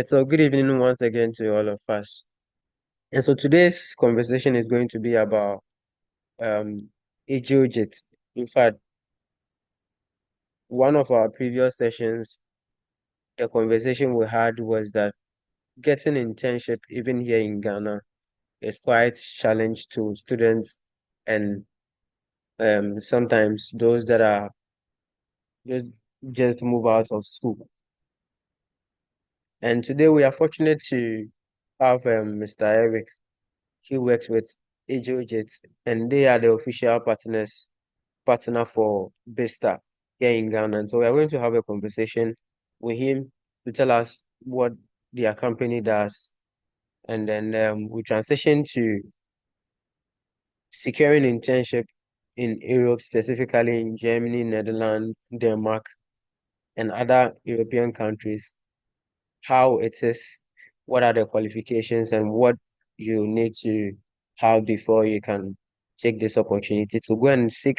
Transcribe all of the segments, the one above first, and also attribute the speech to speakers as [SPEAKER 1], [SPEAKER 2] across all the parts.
[SPEAKER 1] So good evening once again to all of us. And so today's conversation is going to be about um Ejojit. In fact, one of our previous sessions, the conversation we had was that getting internship even here in Ghana is quite challenge to students and sometimes those that are just, just move out of school. And today we are fortunate to have Mr. Eric. He works with Ejojit and they are the official partner for Bixter here in Ghana. And so we are going to have a conversation with him to tell us what their company does. And then we transition to securing internship in Europe, specifically in Germany, Netherlands, Denmark, and other European countries, how it is, what are the qualifications, and what you need to have before you can take this opportunity to go and seek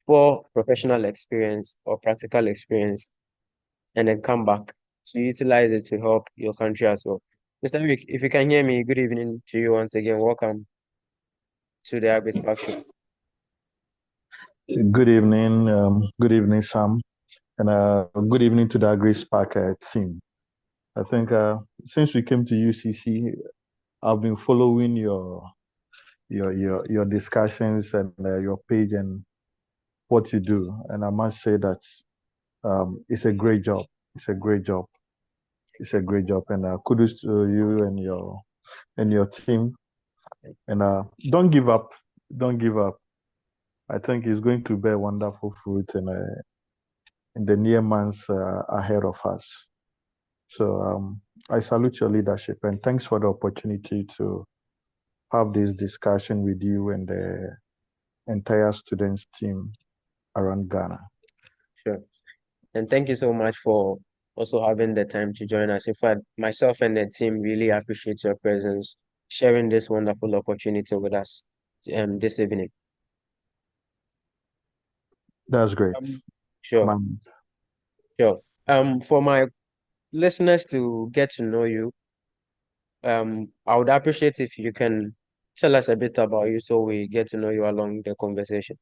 [SPEAKER 1] for professional experience or practical experience and then come back to utilize it to help your country as well. Mr. Vic, if you can hear me, good evening to you once again. Welcome to the AgriSpark Show.
[SPEAKER 2] Good evening, Sam, and good evening to the AgriSpark team. I think since we came to UCC, I've been following your discussions and your page and what you do, and I must say that it's a great job. It's a great job. It's a great job, and kudos to you and your team. And don't give up. Don't give up. I think it's going to bear wonderful fruit in the near months ahead of us. So I salute your leadership and thanks for the opportunity to have this discussion with you and the entire students team around Ghana.
[SPEAKER 1] Sure. And thank you so much for also having the time to join us. In fact, myself and the team really appreciate your presence, sharing this wonderful opportunity with us this evening.
[SPEAKER 2] That's great.
[SPEAKER 1] Sure,
[SPEAKER 2] Man.
[SPEAKER 1] sure. For my listeners to get to know you, I would appreciate if you can tell us a bit about you so we get to know you along the conversation.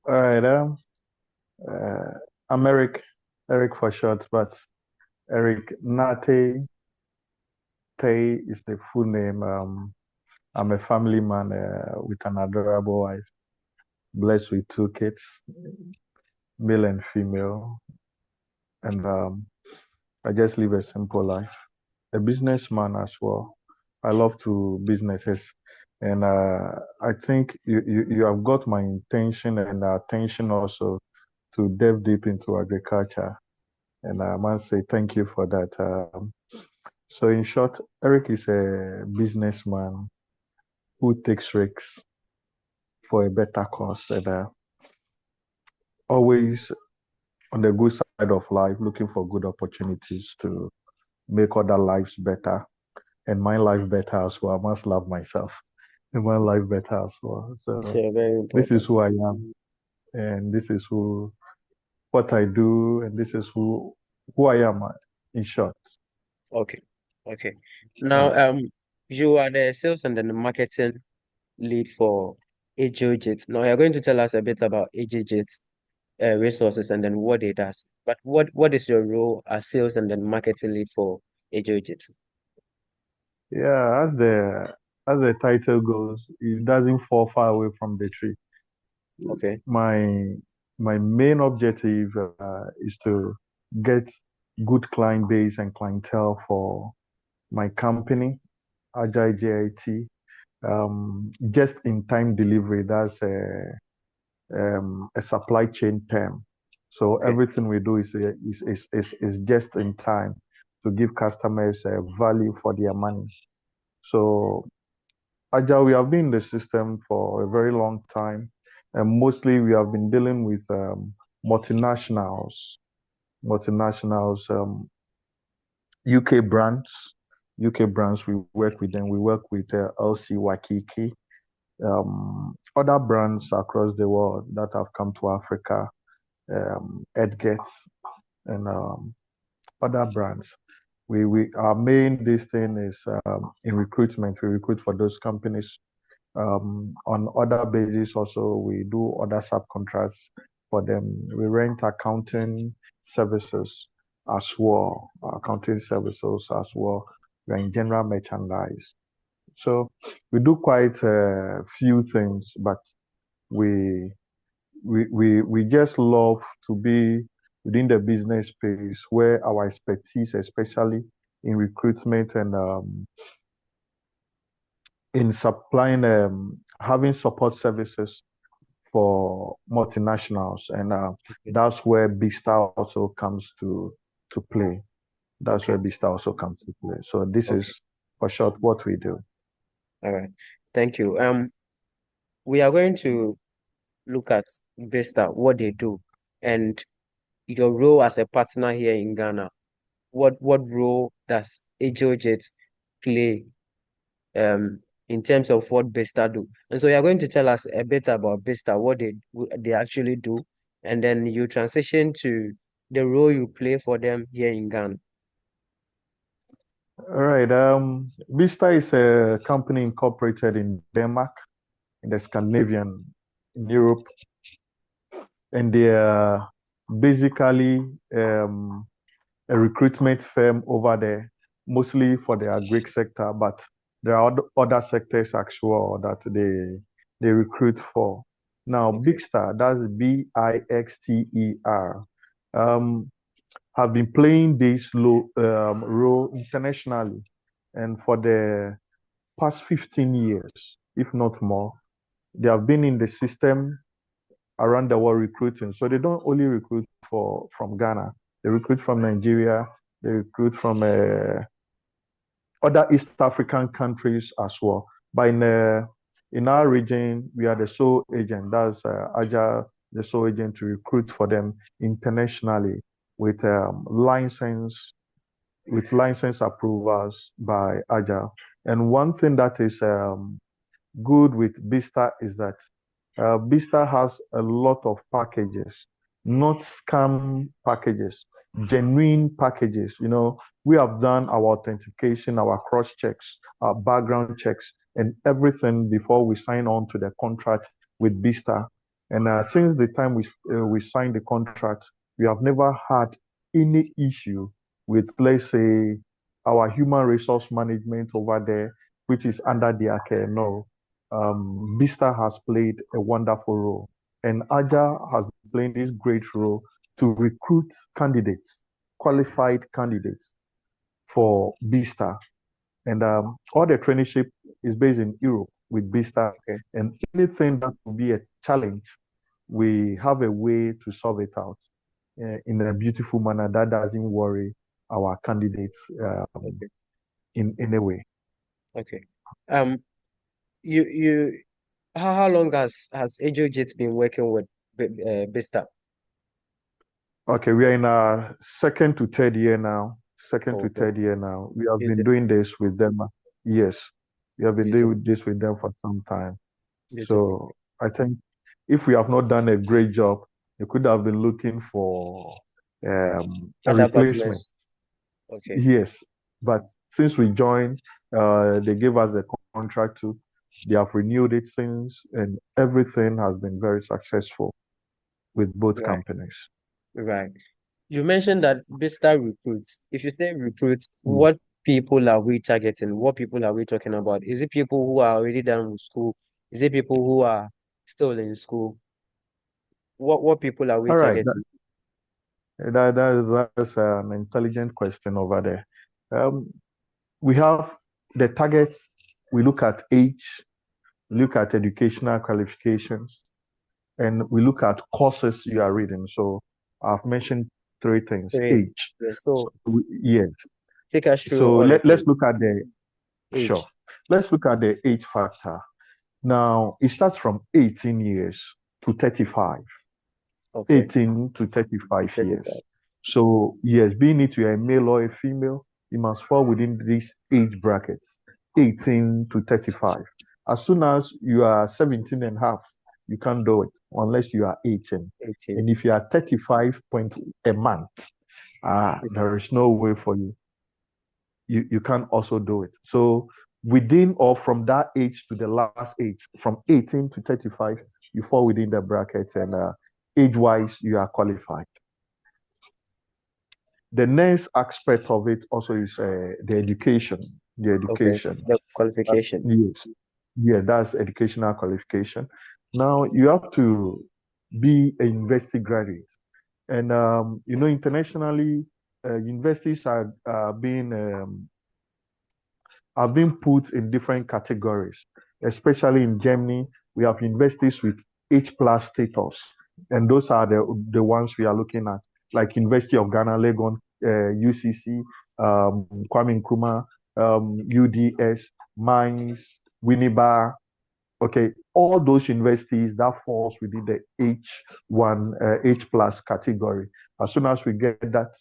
[SPEAKER 2] All right. I'm Eric for short, but Eric Nate Tay is the full name. I'm a family man with an adorable wife, blessed with two kids, male and female, and I just live a simple life. A businessman as well. I love to businesses, and I think you have got my intention and attention also to delve deep into agriculture, and I must say thank you for that. So in short, Eric is a businessman who takes risks for a better cause and always on the good side of life, looking for good opportunities to make other lives better and my life better as well. I must love myself and my life better as well. So
[SPEAKER 1] Yeah, very
[SPEAKER 2] this is
[SPEAKER 1] important.
[SPEAKER 2] who I am, and this is what I do, and this is who I am in short.
[SPEAKER 1] Okay, okay. Now, you are the sales and then the marketing lead for AJJIT. Now, you're going to tell us a bit about AJJIT resources and then what it does. But what is your role as sales and then marketing lead for AJJIT?
[SPEAKER 2] Yeah, as the title goes, it doesn't fall far away from the tree.
[SPEAKER 1] Okay,
[SPEAKER 2] My my main objective is to get good client base and clientele for my company, Agile JIT. Just in time delivery, that's a supply chain term. So
[SPEAKER 1] okay,
[SPEAKER 2] everything we do is just in time to give customers value for their money. So Agile, we have been in the system for a very long time, and mostly we have been dealing with multinationals, multinationals, UK brands. UK brands, we work with them. We work with LC Wakiki, other brands across the world that have come to Africa, Edgets, and other brands. We our main this thing is in recruitment. We recruit for those companies. On other basis also, we do other subcontracts for them. We rent accounting services as well, accounting services as well. We're in general merchandise. So we do quite a few things, but we we just love to be within the business space where our expertise, especially in recruitment and in supplying having support services for multinationals, and
[SPEAKER 1] Okay.
[SPEAKER 2] that's where Bixter also comes to play. That's
[SPEAKER 1] Okay.
[SPEAKER 2] where Bixter also comes to play. So this
[SPEAKER 1] Okay.
[SPEAKER 2] is for short what we do.
[SPEAKER 1] All right. Thank you. We are going to look at Besta, what they do, and your role as a partner here in Ghana. What role does AjoJet play in terms of what Besta do? And so you're going to tell us a bit about Besta, what they actually do, and then you transition to the role you play for them here in Ghana.
[SPEAKER 2] All right. Bixter is a company incorporated in Denmark, in the Scandinavian, in Europe, and they are basically a recruitment firm over there, mostly for the agri sector, but there are other sectors as well that they recruit for. Now,
[SPEAKER 1] Okay.
[SPEAKER 2] Bixter, that's Bixter, have been playing this role internationally, and for the past 15 years, if not more, they have been in the system around the world recruiting. So they don't only recruit from Ghana. They recruit from Nigeria. They recruit from other East African countries as well. But in our region, we are the sole agent. That's Agile, the sole agent to recruit for them internationally with license approvals by Agile. And one thing that is good with Bixter is that Bixter has a lot of packages, not scam packages, genuine packages. You know, we have done our authentication, our cross checks, our background checks, and everything before we sign on to the contract with Bixter. And since the time we signed the contract, we have never had any issue with, let's say, our human resource management over there, which is under their care. No, Bixter has played a wonderful role, and Aja has played this great role to recruit candidates, qualified candidates for Bixter. And all the traineeship is based in Europe with Bixter,
[SPEAKER 1] Okay.
[SPEAKER 2] and anything that will be a challenge, we have a way to solve it out in a beautiful manner that doesn't worry our candidates
[SPEAKER 1] Okay.
[SPEAKER 2] in any way.
[SPEAKER 1] Okay. Um, you how long has AjoJet been working with Besta?
[SPEAKER 2] Okay, we are in our second to third year now. Second to
[SPEAKER 1] Okay.
[SPEAKER 2] third year now. We have been
[SPEAKER 1] Beautiful.
[SPEAKER 2] doing this with them. Yes, we have been
[SPEAKER 1] Beautiful.
[SPEAKER 2] doing this with them for some time.
[SPEAKER 1] Beautiful.
[SPEAKER 2] So I think if we have not done a great job, you could have been looking for a
[SPEAKER 1] Other
[SPEAKER 2] replacement.
[SPEAKER 1] partners. Okay.
[SPEAKER 2] Yes, but since we joined, they gave us the contract to. They have renewed it since, and everything has been very successful with both
[SPEAKER 1] Right.
[SPEAKER 2] companies.
[SPEAKER 1] Right. You mentioned that Bista recruits. If you say recruits,
[SPEAKER 2] Mm.
[SPEAKER 1] what people are we targeting? What people are we talking about? Is it people who are already done with school? Is it people who are still in school? What people are we
[SPEAKER 2] All right.
[SPEAKER 1] targeting?
[SPEAKER 2] That's an intelligent question over there. Um, we have the targets. We look at age, we look at educational qualifications, and we look at courses you are reading. So I've mentioned three things.
[SPEAKER 1] Three.
[SPEAKER 2] Age.
[SPEAKER 1] Yeah,
[SPEAKER 2] So
[SPEAKER 1] so
[SPEAKER 2] yes.
[SPEAKER 1] take us through
[SPEAKER 2] So
[SPEAKER 1] all the
[SPEAKER 2] let's
[SPEAKER 1] three.
[SPEAKER 2] look at the sure.
[SPEAKER 1] Age.
[SPEAKER 2] Let's look at the age factor. Now it starts from 18 years to 35.
[SPEAKER 1] Okay.
[SPEAKER 2] 18 to 35
[SPEAKER 1] 35.
[SPEAKER 2] years. So, yes, being it you're a male or a female, you must fall within these age brackets, 18 to 35. As soon as you are 17 and a half, you can't do it unless you are 18.
[SPEAKER 1] 18.
[SPEAKER 2] And if you are 35 point a month,
[SPEAKER 1] It's
[SPEAKER 2] there is no way for you. you can also do it. So within or from that age to the last age, from 18 to 35, you fall within the brackets, and age-wise, you are qualified. The next aspect of it also is the education. The
[SPEAKER 1] Okay.
[SPEAKER 2] education.
[SPEAKER 1] The qualification.
[SPEAKER 2] Yes. Yeah, that's educational qualification. Now you have to be a university graduate. And internationally, universities are being put in different categories. Especially in Germany, we have universities with H plus status, and those are the ones we are looking at, like University of Ghana, Legon, UCC, Kwame Nkrumah, UDS, Mines, Winneba. Okay, all those universities that falls within the H1, H plus category. As soon as we get that,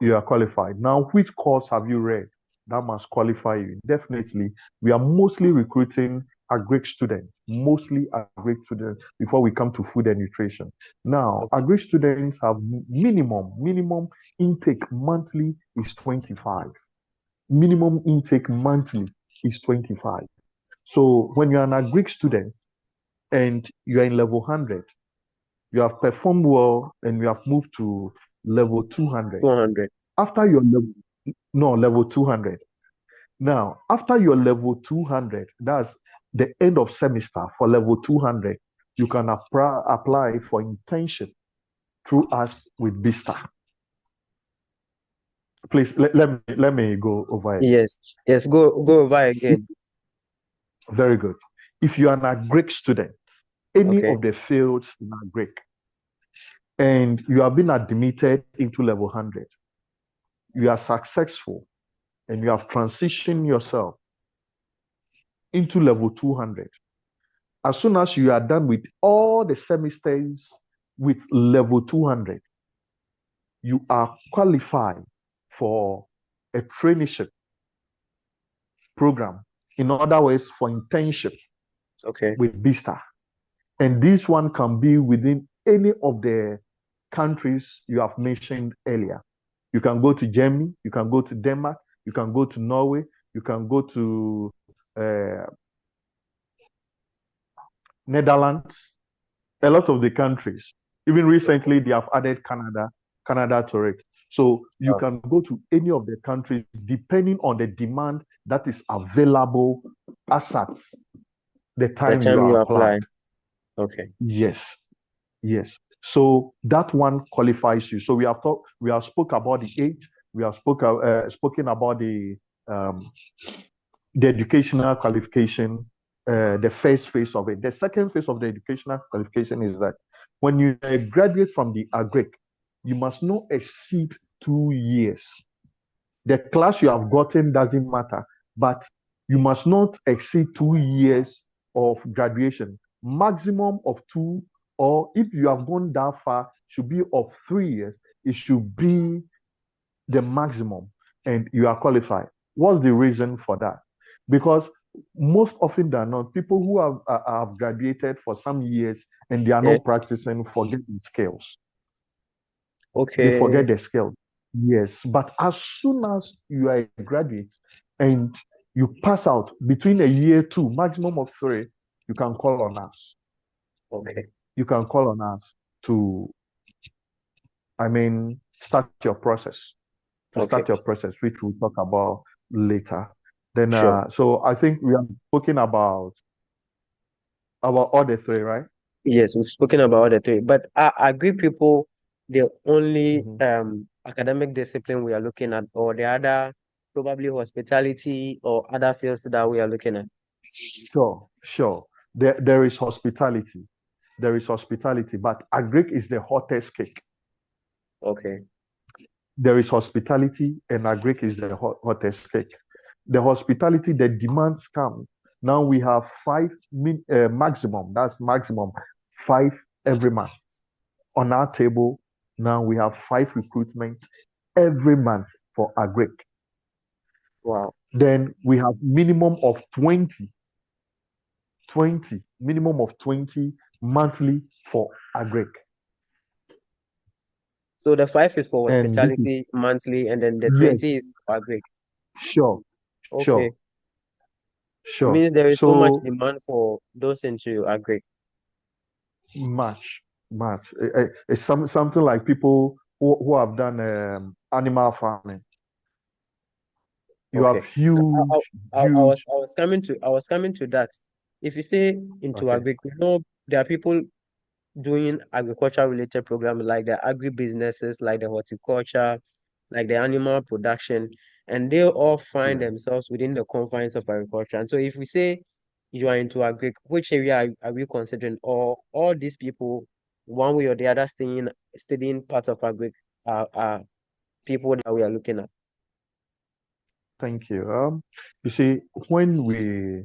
[SPEAKER 2] you are qualified. Now, which course have you read that must qualify you? Definitely, we are mostly recruiting agric students, mostly agric students before we come to food and nutrition. Now,
[SPEAKER 1] Okay.
[SPEAKER 2] agric students have minimum intake monthly is 25. Minimum intake monthly is 25. So when you're an agric student and you're in level 100, you have performed well and you have moved to level 200.
[SPEAKER 1] 200.
[SPEAKER 2] After your level, no, level 200. Now, after your level 200, that's the end of semester for level 200, you can apply for internship through us with Bixter. Please let me go over again.
[SPEAKER 1] Yes. Yes. Go over again.
[SPEAKER 2] Very good. If you are an agric student, any
[SPEAKER 1] Okay.
[SPEAKER 2] of the fields in agric, and you have been admitted into level 100, you are successful, and you have transitioned yourself into level 200. As soon as you are done with all the semesters with level 200, you are qualified for a traineeship program. In other words, for internship
[SPEAKER 1] Okay.
[SPEAKER 2] with Bixter. And this one can be within any of the countries you have mentioned earlier. You can go to Germany, you can go to Denmark, you can go to Norway, you can go to uh, Netherlands, a lot of the countries. Even recently, they have added Canada to it. So you
[SPEAKER 1] Wow.
[SPEAKER 2] can go to any of the countries depending on the demand that is available as at the
[SPEAKER 1] The
[SPEAKER 2] time you
[SPEAKER 1] time
[SPEAKER 2] are
[SPEAKER 1] you
[SPEAKER 2] applied.
[SPEAKER 1] apply. Okay.
[SPEAKER 2] Yes, yes. So that one qualifies you. So we have spoke about the age, we have spoken about um, the educational qualification, the first phase of it. The second phase of the educational qualification is that when you graduate from the agric, you must not exceed 2 years. The class you have gotten doesn't matter, but you must not exceed 2 years of graduation. Maximum of two, or if you have gone that far, should be of 3 years. It should be the maximum, and you are qualified. What's the reason for that? Because most often than not, people who have graduated for some years and they are
[SPEAKER 1] Yeah.
[SPEAKER 2] not practicing forget the skills. They forget
[SPEAKER 1] Okay.
[SPEAKER 2] the skills. Yes, but as soon as you are a graduate and you pass out between a year, two, maximum of three, you can call on us.
[SPEAKER 1] Okay.
[SPEAKER 2] You can call on us to, start your process. To
[SPEAKER 1] Okay.
[SPEAKER 2] start your process, which we'll talk about later. Then,
[SPEAKER 1] Sure.
[SPEAKER 2] so I think we are talking about all the three, right?
[SPEAKER 1] Yes, we've spoken about the three, but I agree people the only
[SPEAKER 2] Mhm.
[SPEAKER 1] academic discipline we are looking at, or the other probably hospitality or other fields that we are looking at.
[SPEAKER 2] Sure, sure. There is hospitality. There is hospitality, but agric is the hottest cake.
[SPEAKER 1] Okay.
[SPEAKER 2] There is hospitality, and agric is the hottest cake. The hospitality, the demands come. Now we have maximum, that's maximum, five every month. On our table, now we have five recruitment every month for agric.
[SPEAKER 1] Wow.
[SPEAKER 2] Then we have minimum of 20, minimum of 20 monthly for agric.
[SPEAKER 1] So the 5 is for
[SPEAKER 2] And this is,
[SPEAKER 1] specialty monthly, and then the
[SPEAKER 2] yes,
[SPEAKER 1] 20 is for agric.
[SPEAKER 2] sure,
[SPEAKER 1] Okay.
[SPEAKER 2] sure,
[SPEAKER 1] It
[SPEAKER 2] sure.
[SPEAKER 1] means there is so much
[SPEAKER 2] So
[SPEAKER 1] demand for those into agric.
[SPEAKER 2] much, much. It's something like people who have done animal farming. You have
[SPEAKER 1] Okay. Now,
[SPEAKER 2] huge, huge.
[SPEAKER 1] I was coming to that. If you stay into
[SPEAKER 2] Okay,
[SPEAKER 1] agric, you know there are people doing agriculture related programs like the agri businesses, like the horticulture, like the animal production, and they all find
[SPEAKER 2] yeah.
[SPEAKER 1] themselves within the confines of agriculture. And so if we say you are into agric, which area are we considering? Or all these people, one way or the other, studying part of agric are people that we are looking at.
[SPEAKER 2] Thank you. You see, when we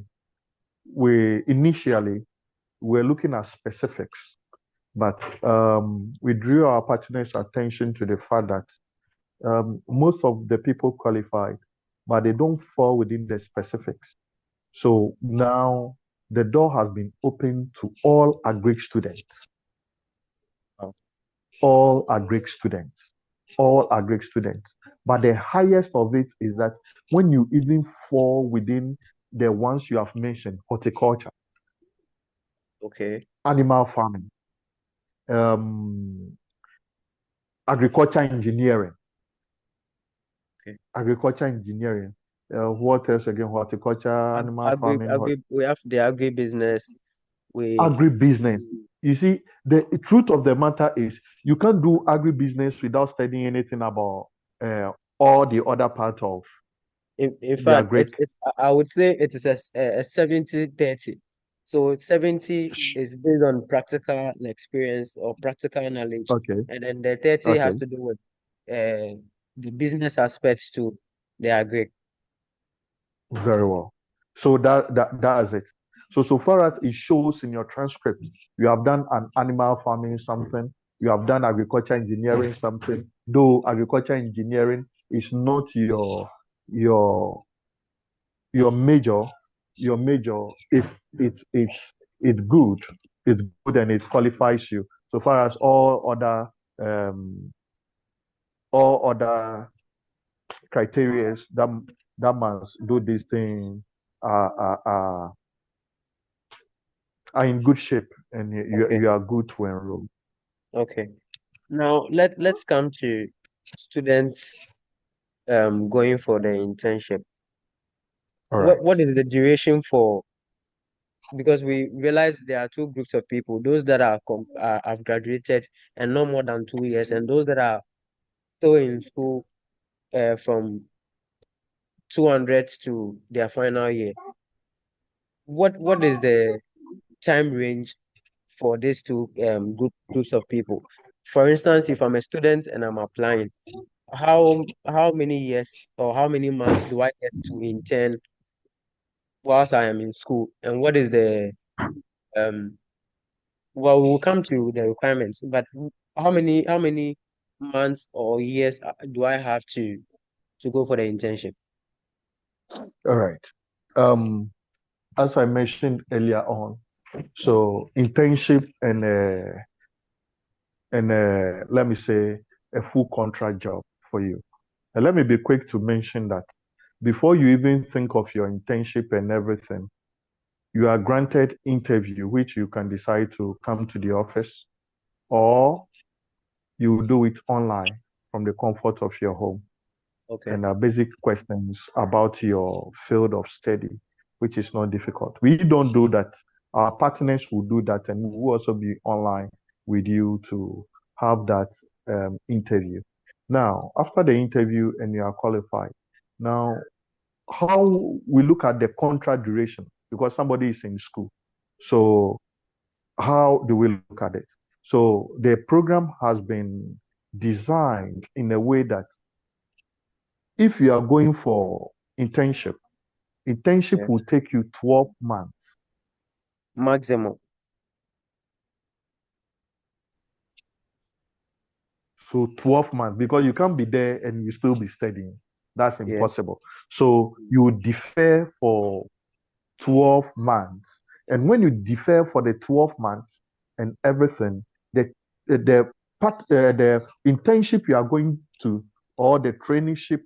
[SPEAKER 2] initially we're looking at specifics, but we drew our partners' attention to the fact that most of the people qualified, but they don't fall within the specifics. So now the door has been opened to all agric students,
[SPEAKER 1] Oh,
[SPEAKER 2] all agric students, all agric students. But the highest of it is that when you even fall within the ones you have mentioned, horticulture,
[SPEAKER 1] okay,
[SPEAKER 2] animal farming, um, agriculture engineering,
[SPEAKER 1] okay.
[SPEAKER 2] agriculture engineering. What else again? Horticulture, animal farming,
[SPEAKER 1] We have the agri business. We
[SPEAKER 2] agribusiness. You see, the truth of the matter is you can't do agribusiness without studying anything about uh, all the other part of
[SPEAKER 1] in
[SPEAKER 2] the
[SPEAKER 1] fact,
[SPEAKER 2] agric.
[SPEAKER 1] I would say it is a 70-30. So 70 is based on practical experience or practical knowledge,
[SPEAKER 2] Okay,
[SPEAKER 1] and then the 30 has
[SPEAKER 2] okay,
[SPEAKER 1] to do with the business aspects to the agri.
[SPEAKER 2] very well. So that's it. So far as it shows in your transcript, you have done an animal farming something, you have done agriculture engineering something, though agriculture engineering is not your your major, your major, it's good. It's good and it qualifies you. So far as um all other criteria that must do this thing are are, are, are in good shape and
[SPEAKER 1] Okay,
[SPEAKER 2] you are good to enroll.
[SPEAKER 1] okay. Now let's come to students going for the internship.
[SPEAKER 2] All right.
[SPEAKER 1] What is the duration for? Because we realize there are two groups of people: those that have graduated and no more than 2 years, and those that are still in school from 200 to their final year. What is the time range for these two groups of people? For instance, if I'm a student and I'm applying, how many years or how many months do I get to intern whilst I am in school? And what is the um well, we'll come to the requirements, but how many months or years do I have to go for the internship?
[SPEAKER 2] All right. Um, as I mentioned earlier on, so internship and let me say a full contract job for you. And let me be quick to mention that before you even think of your internship and everything, you are granted interview, which you can decide to come to the office or you do it online from the comfort of your home.
[SPEAKER 1] Okay,
[SPEAKER 2] And basic questions about your field of study, which is not difficult. We don't do that. Our partners will do that, and we will also be online with you to have that interview. Now, after the interview and you are qualified, now how we look at the contract duration because somebody is in school. So how do we look at it? So the program has been designed in a way that if you are going for internship, internship
[SPEAKER 1] yeah.
[SPEAKER 2] will take you 12 months.
[SPEAKER 1] Maximum.
[SPEAKER 2] So 12 months, because you can't be there and you still be studying. That's
[SPEAKER 1] Yeah.
[SPEAKER 2] impossible. So you defer for 12 months. And when you defer for the 12 months and everything, the the internship you are going to, or the traineeship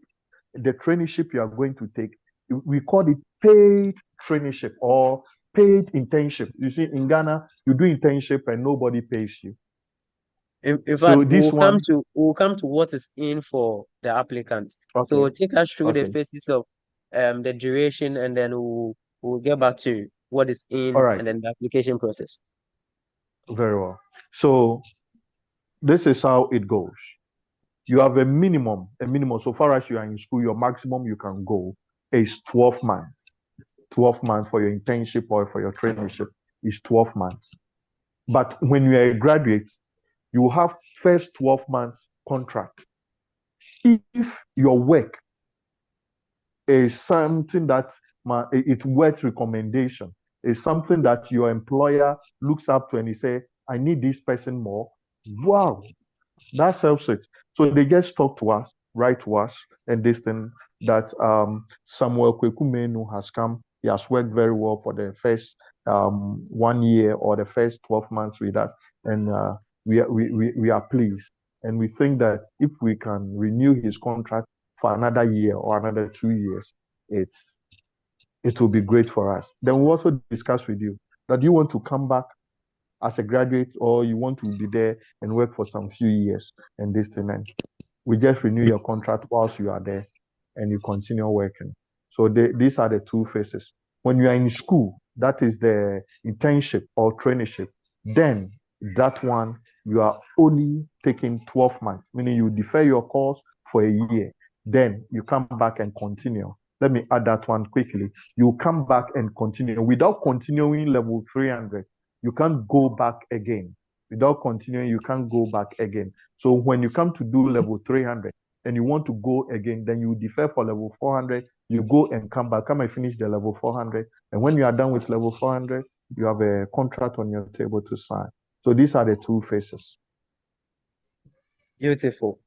[SPEAKER 2] you are going to take, we call it paid traineeship or paid internship. You see, in Ghana, you do internship and nobody pays you.
[SPEAKER 1] In fact,
[SPEAKER 2] So this one,
[SPEAKER 1] we'll come to what is in for the applicants.
[SPEAKER 2] okay,
[SPEAKER 1] So take us through the
[SPEAKER 2] okay,
[SPEAKER 1] phases of the duration, and then we'll get back to what is
[SPEAKER 2] all
[SPEAKER 1] in
[SPEAKER 2] right,
[SPEAKER 1] and then the application process.
[SPEAKER 2] very well. So this is how it goes. You have a minimum. So far as you are in school, your maximum you can go is 12 months. 12 months for your internship or for your traineeship is 12 months. But when you are a graduate, you have first 12 months contract. If your work is something that it's worth recommendation, is something that your employer looks up to and he say, I need this person more. Wow, that helps it. So they just talk to us, write to us, and this thing that Samuel Kwekumenu has come. He has worked very well for the first 1 year or the first 12 months with us, and we are pleased. And we think that if we can renew his contract for another year or another 2 years, it's it will be great for us. Then we also discuss with you that you want to come back as a graduate or you want to be there and work for some few years and this thing. And we just renew your contract whilst you are there and you continue working. So these are the two phases. When you are in school, that is the internship or traineeship. Then that one, you are only taking 12 months, meaning you defer your course for a year. Then you come back and continue. Let me add that one quickly. You come back and continue. Without continuing level 300, you can't go back again. Without continuing, you can't go back again. So when you come to do level 300 and you want to go again, then you defer for level 400, you go and come and finish the level 400. And when you are done with level 400, you have a contract on your table to sign. So these are the two phases.
[SPEAKER 1] Beautiful.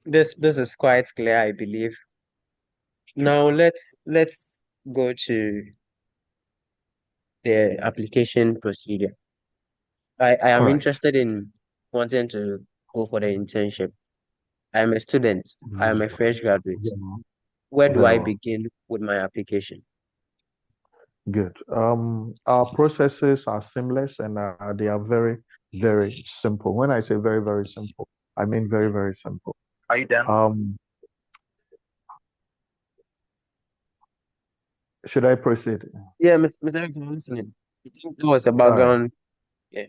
[SPEAKER 1] This is quite clear, I believe. Now let's go to the application procedure. I
[SPEAKER 2] All
[SPEAKER 1] am
[SPEAKER 2] right.
[SPEAKER 1] interested in wanting to go for the internship. I am a student. I am
[SPEAKER 2] Very
[SPEAKER 1] a fresh graduate.
[SPEAKER 2] well.
[SPEAKER 1] Where do
[SPEAKER 2] Very
[SPEAKER 1] I
[SPEAKER 2] well.
[SPEAKER 1] begin with my application?
[SPEAKER 2] Good. Our processes are seamless and they are very, very simple. When I say very, very simple, I mean very, very simple.
[SPEAKER 3] Are you done?
[SPEAKER 2] Should I proceed?
[SPEAKER 1] Yeah, Mr. Eric, I'm listening. I think that was a
[SPEAKER 2] All right.
[SPEAKER 1] background. Yeah.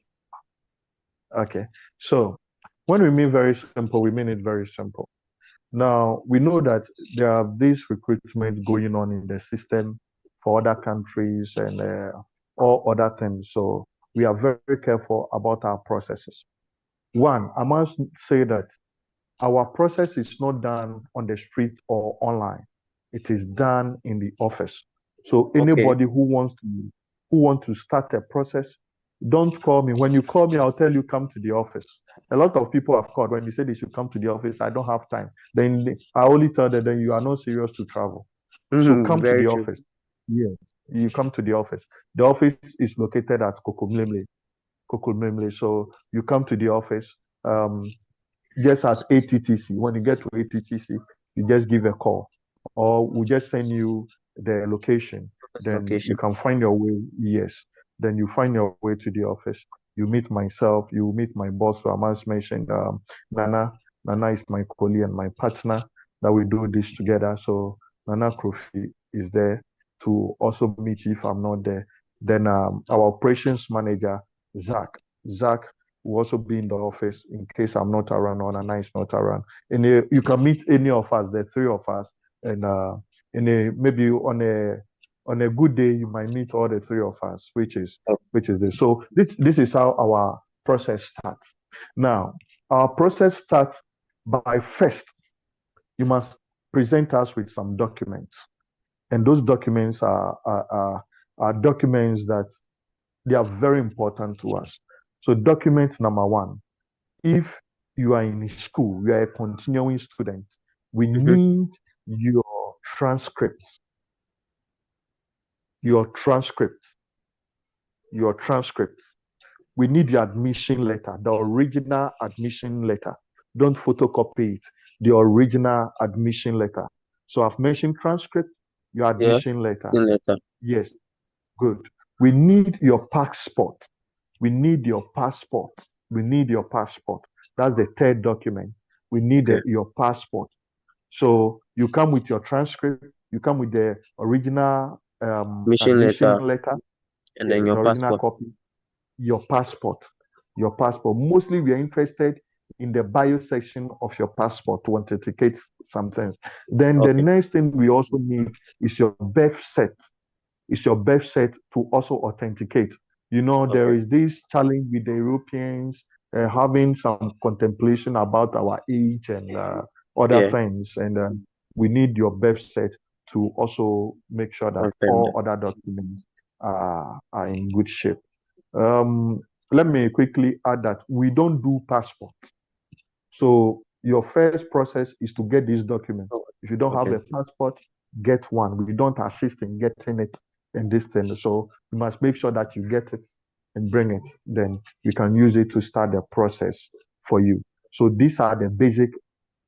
[SPEAKER 2] Okay. So when we mean very simple, we mean it very simple. Now, we know that there are these recruitment going on in the system for other countries and all other things. So we are very, very careful about our processes. One, I must say that our process is not done on the street or online. It is done in the office. So
[SPEAKER 1] Okay.
[SPEAKER 2] anybody who wants to start a process, don't call me. When you call me, I'll tell you come to the office. A lot of people have called when they say they should come to the office. I don't have time. Then I only tell them then you are not serious to travel. So come to
[SPEAKER 1] Very
[SPEAKER 2] the
[SPEAKER 1] true.
[SPEAKER 2] office. Yes, you come to the office. The office is located at Kokomlemle. Kokomlemle. So you come to the office. Um, just at ATTC. When you get to ATTC, you just give a call, or we just send you the location.
[SPEAKER 1] This
[SPEAKER 2] Then you
[SPEAKER 1] location.
[SPEAKER 2] can find your way. Yes. Then you find your way to the office. You meet myself. You meet my boss. So I must mention Nana. Nana is my colleague and my partner that we do this together. So Nana Krofi is there to also meet you if I'm not there. Then our operations manager, Zach. Zach will also be in the office in case I'm not around or Nana is not around. And you can meet any of us, the three of us, and maybe on a good day you might meet all the three of us,
[SPEAKER 1] Oh,
[SPEAKER 2] which is this. So this is how our process starts. Now, our process starts by first you must present us with some documents, and those documents are documents that they are very important to us. So document number one, if you are in school, you are a continuing student, we
[SPEAKER 1] mhm.
[SPEAKER 2] need your transcripts, your transcripts, your transcripts. we need your admission letter, the original admission letter. Don't photocopy it, the original admission letter. So I've mentioned transcript, your
[SPEAKER 1] Yeah.
[SPEAKER 2] admission letter.
[SPEAKER 1] In letter.
[SPEAKER 2] Yes, good. We need your passport. We need your passport. We need your passport. That's the third document. We need
[SPEAKER 1] Okay.
[SPEAKER 2] your passport. So you come with your transcript, you come with the original
[SPEAKER 1] Mission
[SPEAKER 2] admission
[SPEAKER 1] letter
[SPEAKER 2] letter,
[SPEAKER 1] and
[SPEAKER 2] yes,
[SPEAKER 1] then your
[SPEAKER 2] the original
[SPEAKER 1] passport.
[SPEAKER 2] copy, your passport. Your passport. Mostly we are interested in the bio section of your passport to authenticate something. Then the
[SPEAKER 1] Okay.
[SPEAKER 2] next thing we also need is your birth set. Is your birth set to also authenticate. You know, there
[SPEAKER 1] Okay.
[SPEAKER 2] is this challenge with the Europeans having some contemplation about our age and other
[SPEAKER 1] Yeah.
[SPEAKER 2] things. And we need your birth set to also make sure that
[SPEAKER 1] Confirm
[SPEAKER 2] all
[SPEAKER 1] that.
[SPEAKER 2] other documents are in good shape. Um, Let me quickly add that we don't do passport. So your first process is to get this document.
[SPEAKER 1] Oh,
[SPEAKER 2] If you don't have
[SPEAKER 1] okay.
[SPEAKER 2] a passport, get one. We don't assist in getting it in this thing. So you must make sure that you get it and bring it. Then we can use it to start the process for you. So these are the basic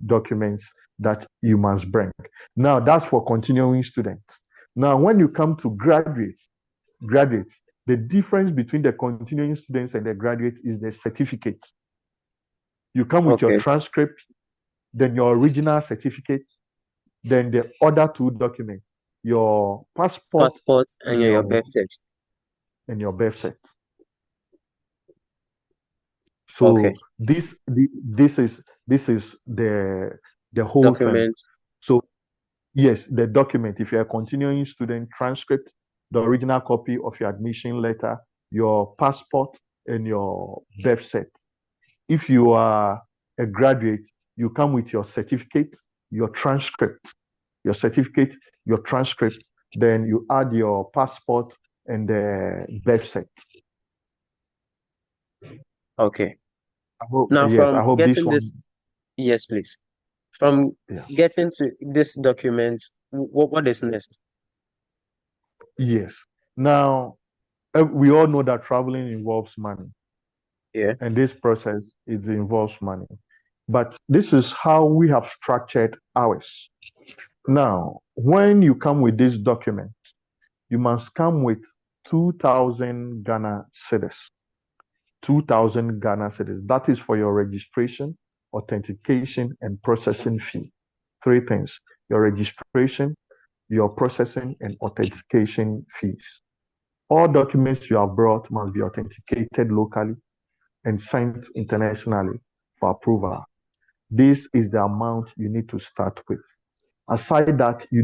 [SPEAKER 2] documents that you must bring. Now that's for continuing students. Now when you come to graduates, the difference between the continuing students and the graduate is the certificate. You come with your
[SPEAKER 1] Okay.
[SPEAKER 2] transcript, then your original certificate, then the other two documents, your passport
[SPEAKER 1] Passport and
[SPEAKER 2] and
[SPEAKER 1] your
[SPEAKER 2] your
[SPEAKER 1] birth cert.
[SPEAKER 2] birth set.
[SPEAKER 1] Okay.
[SPEAKER 2] So this is the whole thing.
[SPEAKER 1] Document.
[SPEAKER 2] So yes, the document, if you're a continuing student, transcript, the original copy of your admission letter, your passport, and your birth set. If you are a graduate, you come with your certificate, your transcript, your certificate, your transcript, then you add your passport and the birth set.
[SPEAKER 1] Okay.
[SPEAKER 2] I hope,
[SPEAKER 1] Now
[SPEAKER 2] yes,
[SPEAKER 1] from
[SPEAKER 2] I hope this
[SPEAKER 1] getting this,
[SPEAKER 2] one,
[SPEAKER 1] yes, please. From
[SPEAKER 2] yeah,
[SPEAKER 1] getting to this document, what is next?
[SPEAKER 2] yes. Now, we all know that traveling involves money,
[SPEAKER 1] Yeah.
[SPEAKER 2] and this process it involves money. But this is how we have structured ours. Now, when you come with this document, you must come with 2,000 Ghana cedis. 2,000 Ghana cedis. That is for your registration, authentication, and processing fee. Three things: your registration, your processing, and authentication fees. All documents you have brought must be authenticated locally and sent internationally for approval. This is the amount you need to start with. Aside that, we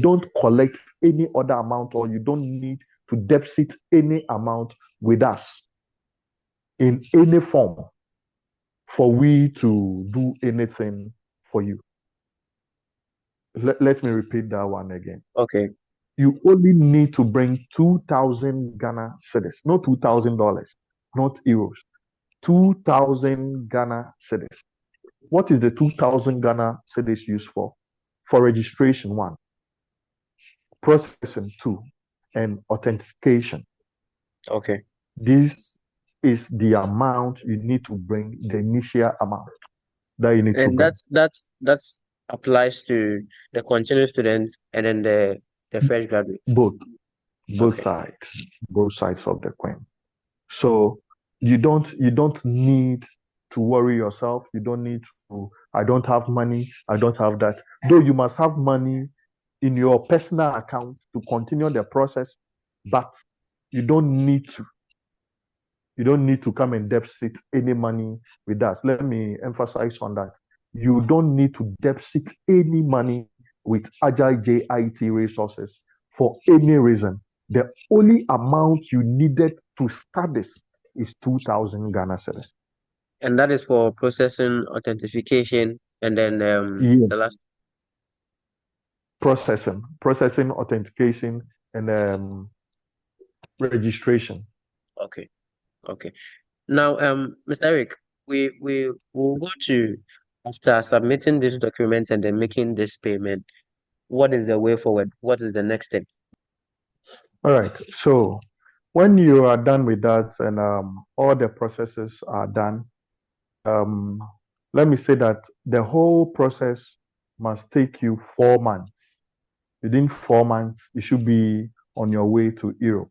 [SPEAKER 2] don't collect any other amount, or you don't need to deposit any amount with us in any form for we to do anything for you. Let me repeat that one again.
[SPEAKER 1] Okay.
[SPEAKER 2] You only need to bring 2,000 Ghana cedis, not $2,000, not euros. 2,000 Ghana cedis. What is the 2,000 Ghana cedis used for? For registration, one, processing, two, and authentication.
[SPEAKER 1] Okay.
[SPEAKER 2] This is the amount you need to bring, the initial amount that you need to
[SPEAKER 1] And
[SPEAKER 2] bring.
[SPEAKER 1] that's applies to the continuing students and then the fresh graduates.
[SPEAKER 2] Both, both
[SPEAKER 1] Okay.
[SPEAKER 2] sides, both sides of the coin. So you don't need to worry yourself. You don't need to, I don't have money, I don't have that. Though you must have money in your personal account to continue the process, but you don't need to. You don't need to come and deposit any money with us. Let me emphasize on that. You don't need to deposit any money with Agile JIT resources for any reason. The only amount you needed to start this is 2,000 Ghana cedis.
[SPEAKER 1] And that is for processing, authentication, and then
[SPEAKER 2] Yeah,
[SPEAKER 1] the last.
[SPEAKER 2] processing, authentication, and registration.
[SPEAKER 1] Okay. Okay. Now, Mr. Eric, we will go to after submitting this document and then making this payment. What is the way forward? What is the next step?
[SPEAKER 2] All right. So When you are done with that and all the processes are done, um, let me say that the whole process must take you 4 months. Within 4 months, you should be on your way to Europe.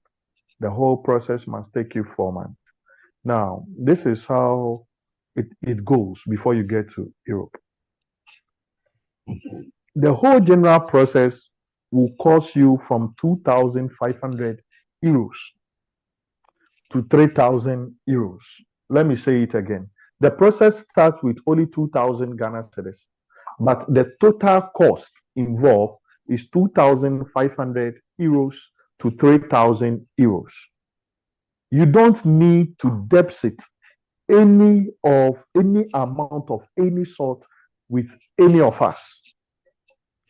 [SPEAKER 2] The whole process must take you 4 months. Now, this is how it goes before you get to Europe. The whole general process will cost you from 2,500 euros to 3,000 euros. Let me say it again. The process starts with only 2,000 Ghana cedis, but the total cost involved is 2,500 euros to 3,000 euros. You don't need to deposit any amount of any sort with any of us.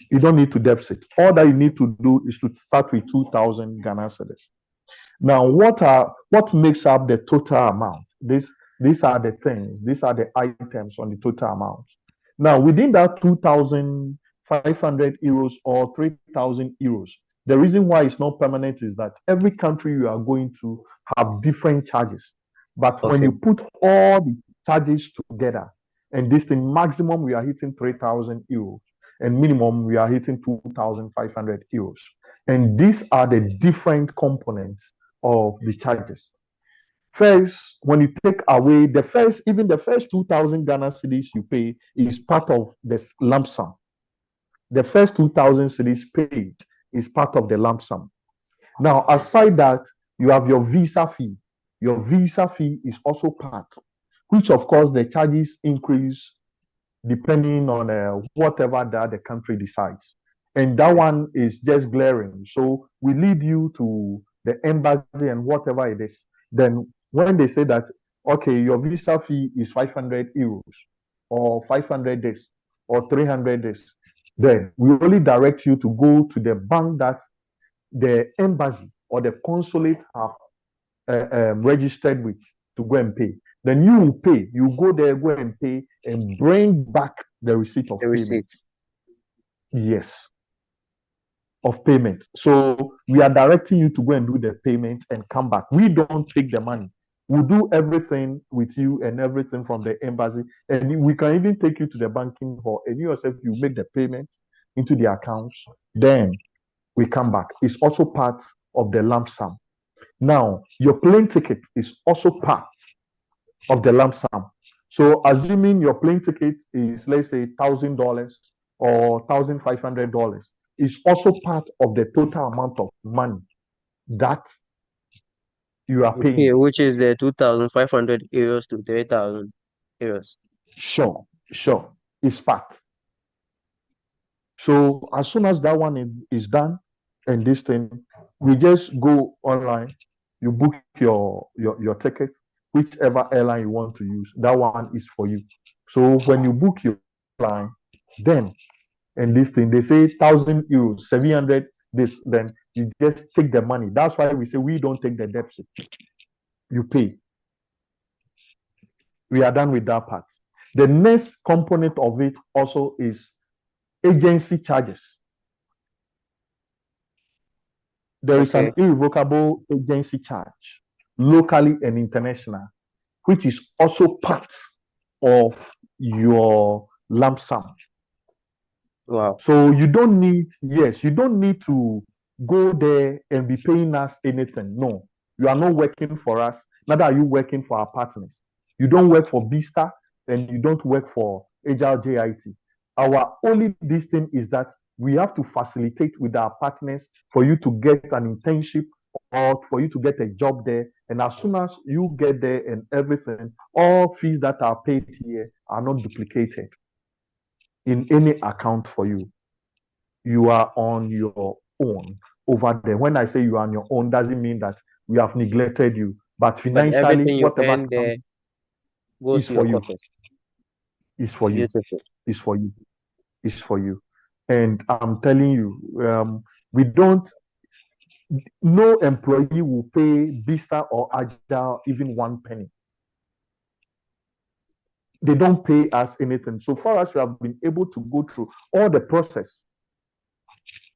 [SPEAKER 2] You don't need to deposit. All that you need to do is to start with 2,000 Ghana cedis. Now, what makes up the total amount? These are the things, these are the items on the total amount. Now, within that 2,500 euros or 3,000 euros, the reason why it's not permanent is that every country you are going to have different charges. But when
[SPEAKER 1] Okay.
[SPEAKER 2] you put all the charges together, and this thing maximum we are hitting 3,000 euros, and minimum we are hitting 2,500 euros. And these are the different components of the charges. First, when you take away even the first 2,000 Ghana cedis you pay is part of this lump sum. The first 2,000 cedis paid is part of the lump sum. Now, aside that, you have your visa fee. Your visa fee is also part, which of course the charges increase depending on whatever that the country decides. And that one is just glaring. So we lead you to the embassy and whatever it is. Then when they say that, okay, your visa fee is 500 euros or 500 days or 300 days, then we only direct you to go to the bank that the embassy or the consulate have registered with to go and pay. Then you will pay. You go there, go and pay, and bring back the receipt of
[SPEAKER 1] The
[SPEAKER 2] payment.
[SPEAKER 1] receipt.
[SPEAKER 2] Yes, of payment. So we are directing you to go and do the payment and come back. We don't take the money. We'll do everything with you and everything from the embassy. And we can even take you to the banking hall and you yourself, you make the payment into the accounts. Then we come back. It's also part of the lump sum. Now, your plane ticket is also part of the lump sum. So, assuming your plane ticket is, let's say, $1,000 or $1,500, is also part of the total amount of money that you are
[SPEAKER 1] Okay,
[SPEAKER 2] paying.
[SPEAKER 1] which is the 2,500 euros to 3,000 euros.
[SPEAKER 2] Sure, sure, it's part. So, as soon as that one is done, and this thing, we just go online, you book your ticket, whichever airline you want to use. That one is for you. So when you book your airline, then and this thing, they say 1,000 euros, 700 this, then you just take the money. That's why we say we don't take the deposit. You pay. We are done with that part. The next component of it also is agency charges. There is
[SPEAKER 1] Okay.
[SPEAKER 2] an irrevocable agency charge, locally and international, which is also part of your lump sum.
[SPEAKER 1] Wow.
[SPEAKER 2] So you don't need, yes, you don't need to go there and be paying us anything. No, you are not working for us. Neither are you working for our partners. You don't work for Bixter and you don't work for Agile JIT. Our only this thing is that we have to facilitate with our partners for you to get an internship or for you to get a job there. And as soon as you get there and everything, all fees that are paid here are not duplicated in any account for you. You are on your own over there. When I say you are on your own, doesn't mean that we have neglected you. But
[SPEAKER 1] But
[SPEAKER 2] financially,
[SPEAKER 1] everything you
[SPEAKER 2] whatever
[SPEAKER 1] earn
[SPEAKER 2] comes
[SPEAKER 1] there goes
[SPEAKER 2] is
[SPEAKER 1] to your
[SPEAKER 2] for you.
[SPEAKER 1] coffers.
[SPEAKER 2] Is for you.
[SPEAKER 1] Beautiful.
[SPEAKER 2] Is for you. Is for you. And I'm telling you, we don't. No employee will pay Vista or Agile even one penny. They don't pay us anything. So far as we have been able to go through all the process,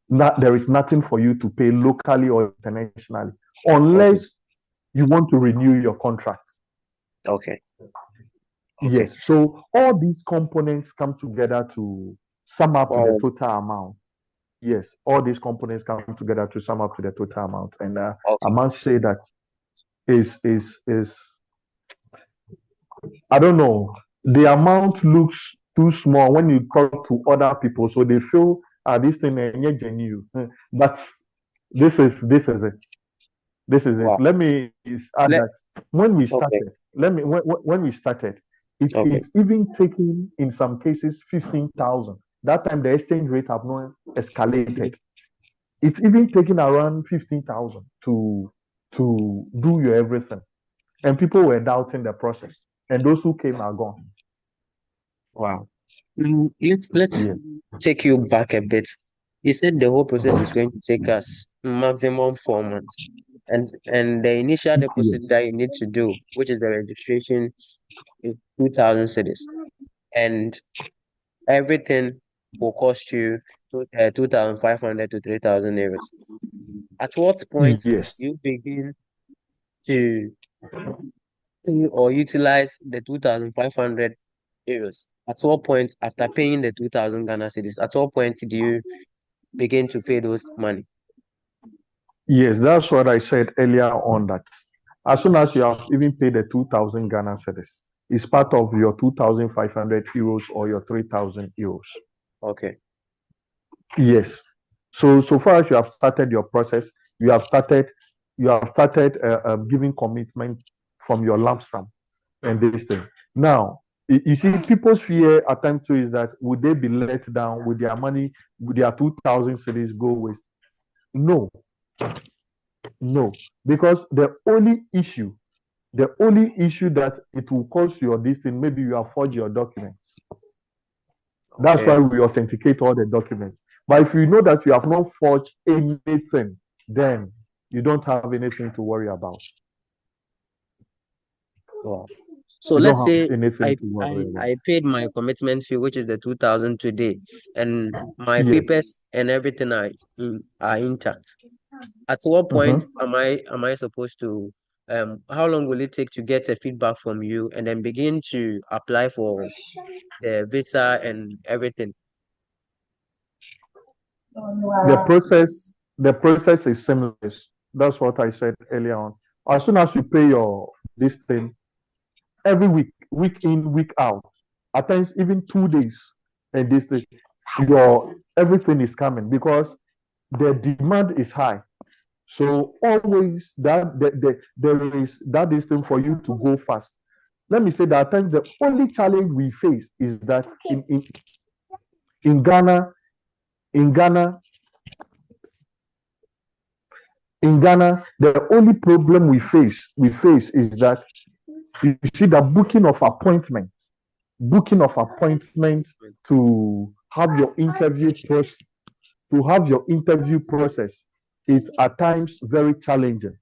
[SPEAKER 2] there is nothing for you to pay locally or internationally,
[SPEAKER 1] Okay.
[SPEAKER 2] unless you want to renew your contract.
[SPEAKER 1] Okay. Okay.
[SPEAKER 2] Yes. So all these components come together to sum up to the
[SPEAKER 1] Wow.
[SPEAKER 2] total amount. Yes, all these components come together to sum up to the total amount. And I
[SPEAKER 1] Okay.
[SPEAKER 2] must say that is I don't know. The amount looks too small when you talk to other people, so they feel this thing is genuine. But this is it. This is it.
[SPEAKER 1] Wow.
[SPEAKER 2] Let me add
[SPEAKER 1] Let
[SPEAKER 2] that when we
[SPEAKER 1] okay.
[SPEAKER 2] started, when we started,
[SPEAKER 1] Okay.
[SPEAKER 2] it's even taking in some cases 15,000. That time the exchange rate have not
[SPEAKER 1] Mhm.
[SPEAKER 2] escalated. It's even taking around 15,000 to do your everything, and people were doubting the process, and those who came are gone.
[SPEAKER 1] Wow. Now let's
[SPEAKER 2] Yes,
[SPEAKER 1] take you back a bit. You said the whole process is going to take us maximum 4 months. And the initial deposit
[SPEAKER 2] yes,
[SPEAKER 1] that you need to do, which is the registration, is 2,000 cedis. And everything will cost you 2,500 to 3,000 euros. At what point
[SPEAKER 2] yes.
[SPEAKER 1] you begin to pay or utilize the 2,500 euros? At what point, after paying the 2,000 Ghana cedis, at what point do you begin to pay those money?
[SPEAKER 2] Yes, that's what I said earlier on that as soon as you have even paid the 2,000 Ghana cedis, it's part of your 2,500 euros or your 3,000 euros.
[SPEAKER 1] Okay.
[SPEAKER 2] Yes. So far as you have started your process, you have started giving commitment from your lump sum and this thing. Now, you see, people's fear at times too is that would they be let down with their money, with their 2,000 cities go waste? No, no, because the only issue that it will cause your this thing, maybe you have forged your documents. That's why
[SPEAKER 1] Okay.
[SPEAKER 2] we authenticate all the documents. But if you know that you have not forged anything, then you don't have anything to worry about.
[SPEAKER 1] Wow. So
[SPEAKER 2] You
[SPEAKER 1] let's
[SPEAKER 2] don't have
[SPEAKER 1] say
[SPEAKER 2] anything
[SPEAKER 1] I
[SPEAKER 2] to
[SPEAKER 1] I
[SPEAKER 2] worry about.
[SPEAKER 1] I paid my commitment fee, which is the 2,000 today, and my
[SPEAKER 2] Yes.
[SPEAKER 1] papers and everything are intact. At what point
[SPEAKER 2] Mhm.
[SPEAKER 1] am I supposed to how long will it take to get a feedback from you and then begin to apply for the visa and everything?
[SPEAKER 2] The process is seamless. That's what I said earlier on. As soon as you pay your this thing every week, week in, week out, at times even 2 days, and this thing, your everything is coming because the demand is high. So always there is that this thing for you to go fast. Let me say that at times the only challenge we face is that in Ghana, in Ghana, in Ghana, the only problem we face is that you see the booking of appointment to have your interview process, it's at times very challenging.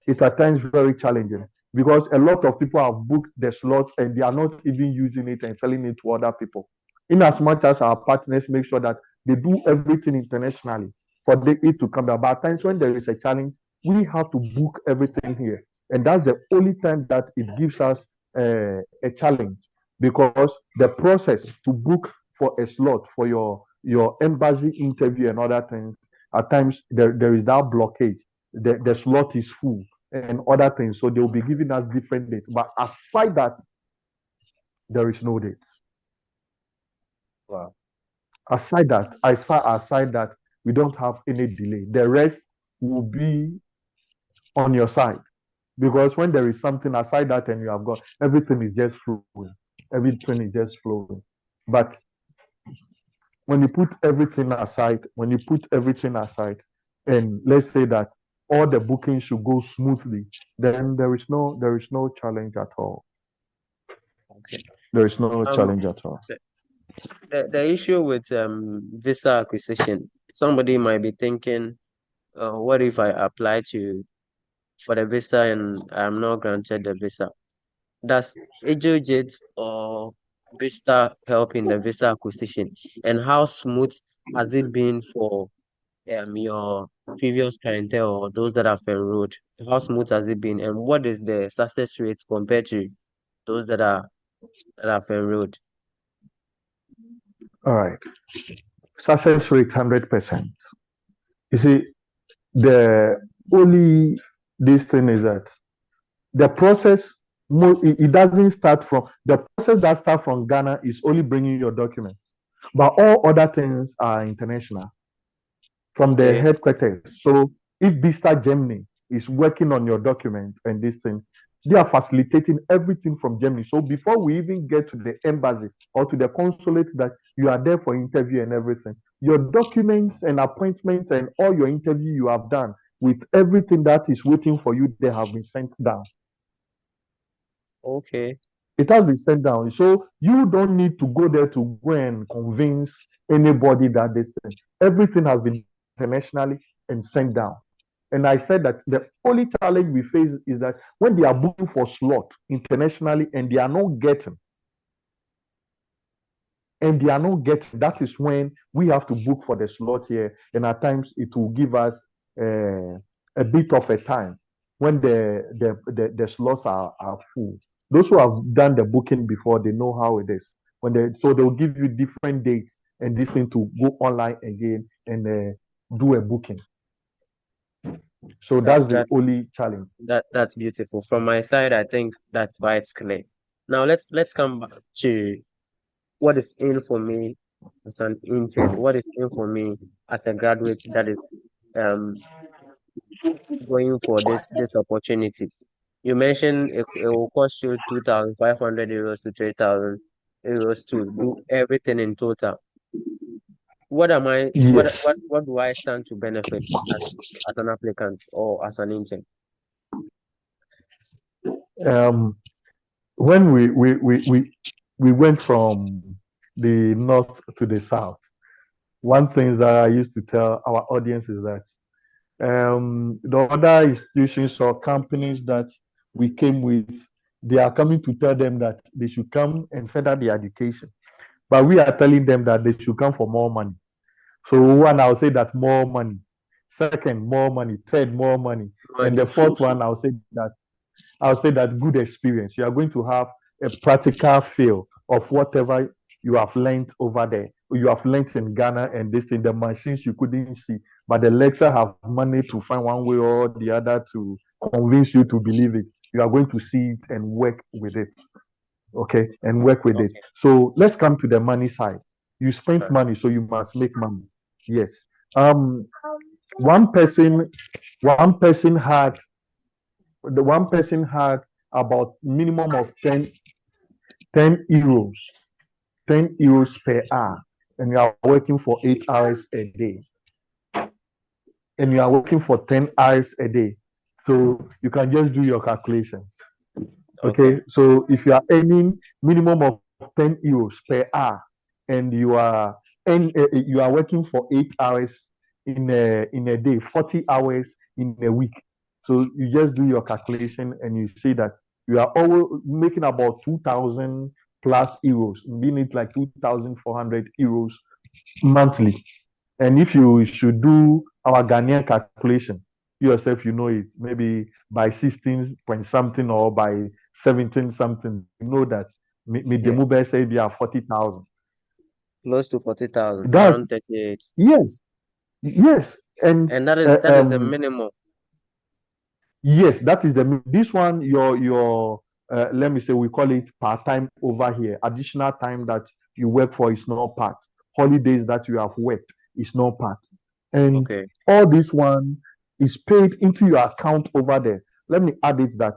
[SPEAKER 2] It's at times very challenging because a lot of people have booked the slots and they are not even using it and selling it to other people. In as much as our partners make sure that they do everything internationally for it to come back. But at times when there is a challenge, we have to book everything here. And that's the only time that it gives us a challenge because the process to book for a slot for your embassy interview and other things, at times there is that blockage. The slot is full and other things. So they'll be giving us different dates. But aside that, there is no dates.
[SPEAKER 1] Wow.
[SPEAKER 2] Aside that, we don't have any delay. The rest will be on your side. Because when there is something aside that and you have got everything is just flowing. Everything is just flowing. But when you put everything aside, and let's say that all the bookings should go smoothly, then there is no challenge at all.
[SPEAKER 1] Okay.
[SPEAKER 2] There is no
[SPEAKER 1] Um,
[SPEAKER 2] challenge at all.
[SPEAKER 1] the issue with visa acquisition, somebody might be thinking, what if I apply for the visa and I'm not granted the visa? Does AjoJet or Bixter help in the visa acquisition? And how smooth has it been for your previous clientele or those that have enrolled? How smooth has it been, and what is the success rate compared to those that have enrolled?
[SPEAKER 2] All right. Success rate 100%. You see, the only this thing is that the process it doesn't start from the process that starts from Ghana is only bringing your documents, but all other things are international from the
[SPEAKER 1] Okay.
[SPEAKER 2] headquarters. So if Bixter Germany is working on your document and this thing, they are facilitating everything from Germany. So before we even get to the embassy or to the consulate that you are there for interview and everything, your documents and appointments and all your interview you have done with everything that is waiting for you, they have been sent down.
[SPEAKER 1] Okay.
[SPEAKER 2] It has been sent down. So you don't need to go there to go and convince anybody that this thing. Everything has been internationally and sent down. And I said that the only challenge we face is that when they are booking for slot internationally and they are not getting, that is when we have to book for the slot here. And at times it will give us a bit of a time when the slots are full. Those who have done the booking before, they know how it is. So they'll give you different dates and this thing to go online again and do a booking. So
[SPEAKER 1] That
[SPEAKER 2] that's the
[SPEAKER 1] that's
[SPEAKER 2] only challenge.
[SPEAKER 1] that's beautiful. From my side, I think that's why it's clear. Now let's come back to what is in for me as an intern. What is in for me as a graduate that is um going for this opportunity. You mentioned it will cost you 2,500 euros to 3,000 euros to do everything in total. What am I?
[SPEAKER 2] Yes.
[SPEAKER 1] What do I stand to benefit as an applicant or as an intern?
[SPEAKER 2] Um, when we went from the north to the south, one thing that I used to tell our audience is that the other institutions or companies that we came with, they are coming to tell them that they should come and further their education. But we are telling them that they should come for more money. So one, I'll say that more money. Second, more money. Third, more money. And the
[SPEAKER 1] Money.
[SPEAKER 2] fourth one, I'll say that good experience. You are going to have a practical feel of whatever you have learned over there. You have learned in Ghana and this in the machines you couldn't see, but the lecturer have managed to find one way or the other to convince you to believe it. You are going to see it and work with it. Okay, and work with it.
[SPEAKER 1] Okay.
[SPEAKER 2] So let's come to the money side. You spent
[SPEAKER 1] Alright.
[SPEAKER 2] money, so you must make money. Yes. Um, one person, one person had one person had about minimum of 10 euros, 10 euros per hour, and you are working for 8 hours a day, and you are working for 10 hours a day. So you can just do your calculations.
[SPEAKER 1] Okay.
[SPEAKER 2] Okay, so if you are earning minimum of 10 euros per hour and you are working for 8 hours in a day, 40 hours in a week. So you just do your calculation and you see that you are always making about 2,000 plus euros, meaning it like 2,400 euros monthly. And if you should do our Ghanaian calculation, you yourself, you know it, maybe by 16 point something or by 17 something, you know that the
[SPEAKER 1] Yeah.
[SPEAKER 2] mobile say they are 40,000.
[SPEAKER 1] Close to 40,000,
[SPEAKER 2] That's
[SPEAKER 1] around 38.
[SPEAKER 2] yes, yes. And
[SPEAKER 1] And that is
[SPEAKER 2] uh,
[SPEAKER 1] that is the
[SPEAKER 2] um,
[SPEAKER 1] minimum.
[SPEAKER 2] yes, that is this one, your let me say, we call it part-time over here. Additional time that you work for is not part. Holidays that you have worked is not part. And
[SPEAKER 1] Okay.
[SPEAKER 2] all this one is paid into your account over there. Let me add it that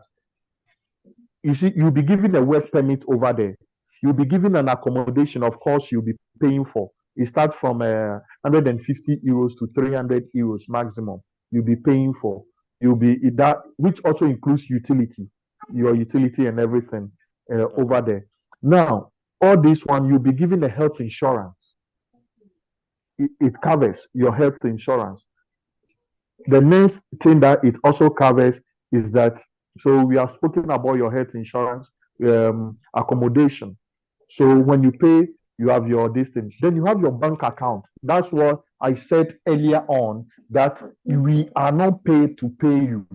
[SPEAKER 2] you see, you'll be given a work permit over there. You'll be given an accommodation, of course, you'll be paying for. It starts from 150 euros to 300 euros maximum. You'll be paying for. You'll be that, which also includes utility, your utility and everything over
[SPEAKER 1] Okay.
[SPEAKER 2] there. Now, all this one, you'll be given a health insurance. It covers your health insurance. The next thing that it also covers is that, so we have spoken about your health insurance, accommodation. So when you pay, you have your distance. Then you have your bank account. That's what I said earlier on that we are not paid to pay you.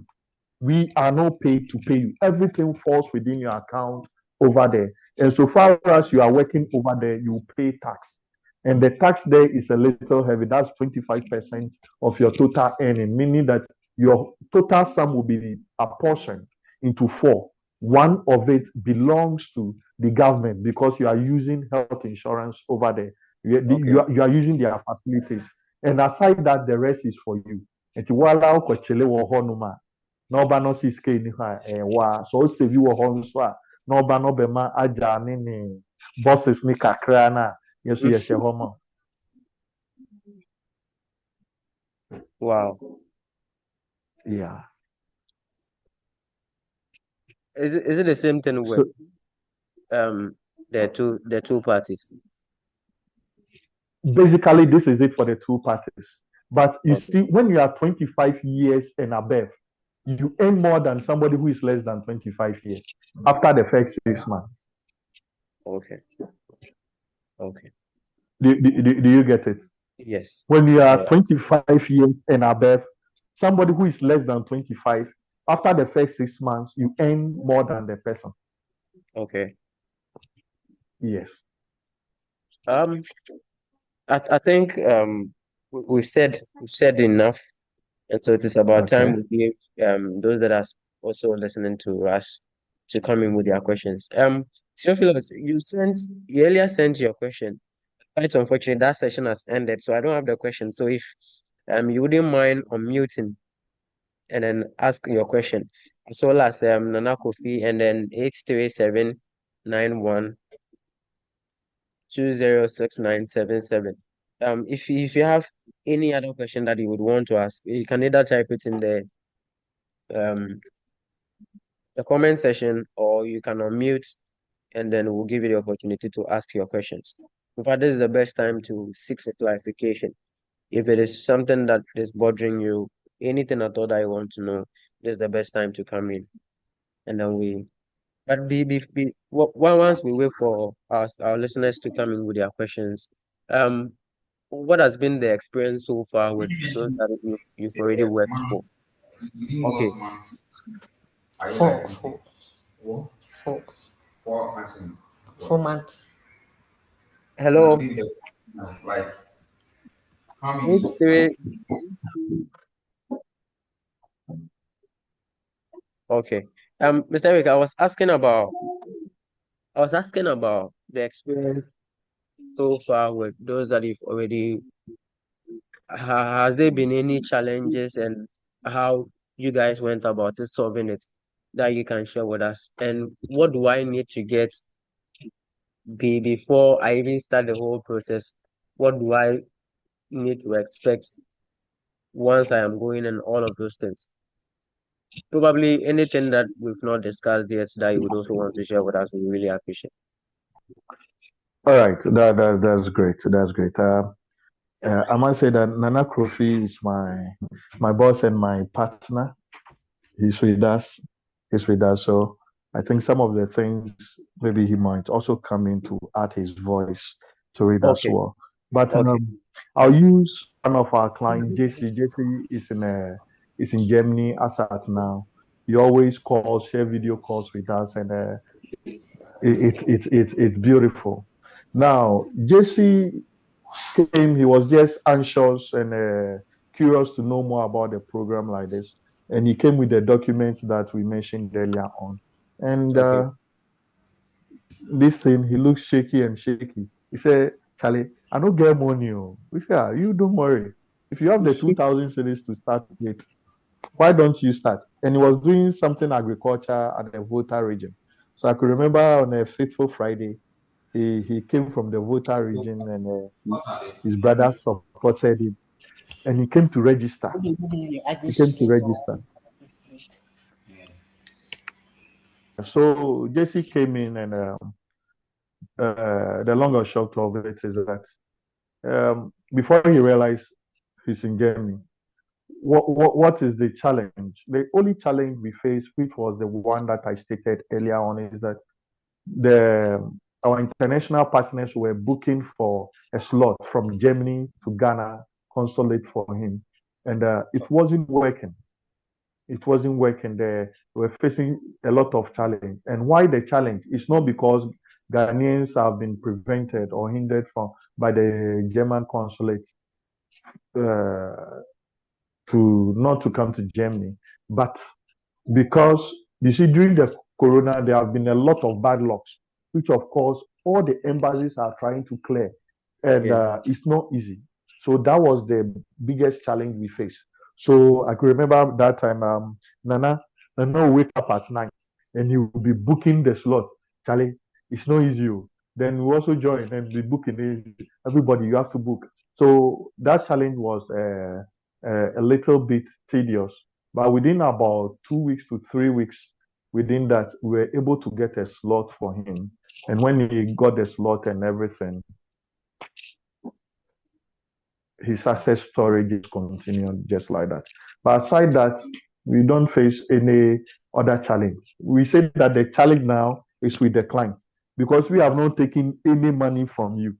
[SPEAKER 2] We are not paid to pay you. Everything falls within your account over there. And so far as you are working over there, you pay tax. And the tax there is a little heavy. That's 25% of your total earning, meaning that your total sum will be apportioned into four. One of it belongs to the government because you are using health insurance over there.
[SPEAKER 1] Okay.
[SPEAKER 2] You are using their facilities. And aside that, the rest is for you. And na ɔba no si sika ni hɔ a ɛwɔ a so ɔsɛ bi wɔ hɔ nso a na ɔba no bɛma agya ne bosses ne kakra na yɛso yɛhyɛ hɔ ma.
[SPEAKER 1] Wow.
[SPEAKER 2] Yeah.
[SPEAKER 1] Is it the same thing with the two parties?
[SPEAKER 2] Basically, this is it for the two parties. But you
[SPEAKER 1] Okay.
[SPEAKER 2] see, when you are 25 years and above, you earn more than somebody who is less than 25 years after the first 6 months.
[SPEAKER 1] Okay. Okay.
[SPEAKER 2] Do you get it?
[SPEAKER 1] Yes.
[SPEAKER 2] When you are
[SPEAKER 1] Yeah.
[SPEAKER 2] 25 years and above, somebody who is less than 25, after the first 6 months, you earn more than the person.
[SPEAKER 1] Okay.
[SPEAKER 2] Yes.
[SPEAKER 1] I think we've said enough, and so it is about time we give those that are also listening to us to come in with their questions. Theophilus, you earlier sent your question. Quite unfortunate that session has ended, so I don't have the question. So if you wouldn't mind unmuting and then ask your question, as well as Nana Kofi, and then 83791206977. If you have any other question that you would want to ask, you can either type it in um the comment section, or you can unmute, and then we'll give you the opportunity to ask your questions. In fact, this is the best time to seek for clarification. If it is something that is bothering you, anything at all that you want to know, this is the best time to come in. And then once we wait for our listeners to come in with their questions, what has been the experience so far with those that you've already worked for?
[SPEAKER 3] Within
[SPEAKER 1] Okay.
[SPEAKER 3] what month are you
[SPEAKER 4] Four,
[SPEAKER 3] like
[SPEAKER 4] four,
[SPEAKER 3] what?
[SPEAKER 4] four,
[SPEAKER 3] 4 months?
[SPEAKER 4] 4 months.
[SPEAKER 1] Hello.
[SPEAKER 3] Maybe the months, like how many?
[SPEAKER 1] It's three. Okay. Mr. Eric, I was asking about the experience so far with those that you've already. Has there been any challenges, and how you guys went about it, solving it, that you can share with us? And what do I need to get before I even start the whole process? What do I need to expect once I am going, and all of those things? Probably anything that we've not discussed yet that you would also want to share with us, we really appreciate.
[SPEAKER 2] All right. That's great. That's great. I must say that Nana Krofi is my boss and my partner. He's with us. He's with us. So I think some of the things maybe he might also come in to add his voice to it as
[SPEAKER 1] Okay.
[SPEAKER 2] well. But
[SPEAKER 1] Okay.
[SPEAKER 2] I'll use one of our clients, JC. JC is in Germany as at now. He always calls, share video calls with us, and it's beautiful. Now, JC came, he was just anxious and curious to know more about the program like this. And he came with the documents that we mentioned earlier on. And
[SPEAKER 1] Okay.
[SPEAKER 2] this thing, he looks shaky and shaky. He said, Charlie, I don't get money. Oh. We said, you don't worry. If you have the 2,000 cities to start with, why don't you start? And he was doing something agriculture at the Volta region. So I could remember on a fateful Friday, he came from the Volta region, and
[SPEAKER 3] What are they?
[SPEAKER 2] his brother supported him, and he came to register. He came to register.
[SPEAKER 3] Yeah.
[SPEAKER 2] So Jesse came in, and the long or short of it is that before he realized he's in Germany, what is the challenge? The only challenge we faced, which was the one that I stated earlier on, is that our international partners were booking for a slot from Germany to Ghana consulate for him, and it wasn't working. It wasn't working. They were facing a lot of challenge. And why the challenge? It's not because Ghanaians have been prevented or hindered from by the German consulate uh, to not to come to Germany, but because you see during the corona there have been a lot of bad lucks, which of course all the embassies are trying to clear, and
[SPEAKER 1] Yeah.
[SPEAKER 2] it's not easy. So that was the biggest challenge we faced. So I can remember that time, Nana will wake up at night and he will be booking the slot. Charlie, it's not easy. Oh. Then we also join and be booking it. Everybody, you have to book. So that challenge was a little bit tedious. But within about 2 weeks to 3 weeks, within that, we were able to get a slot for him. And when he got the slot and everything, his success story just continued just like that. But aside that, we don't face any other challenge. We say that the challenge now is with the client because we have not taken any money from you.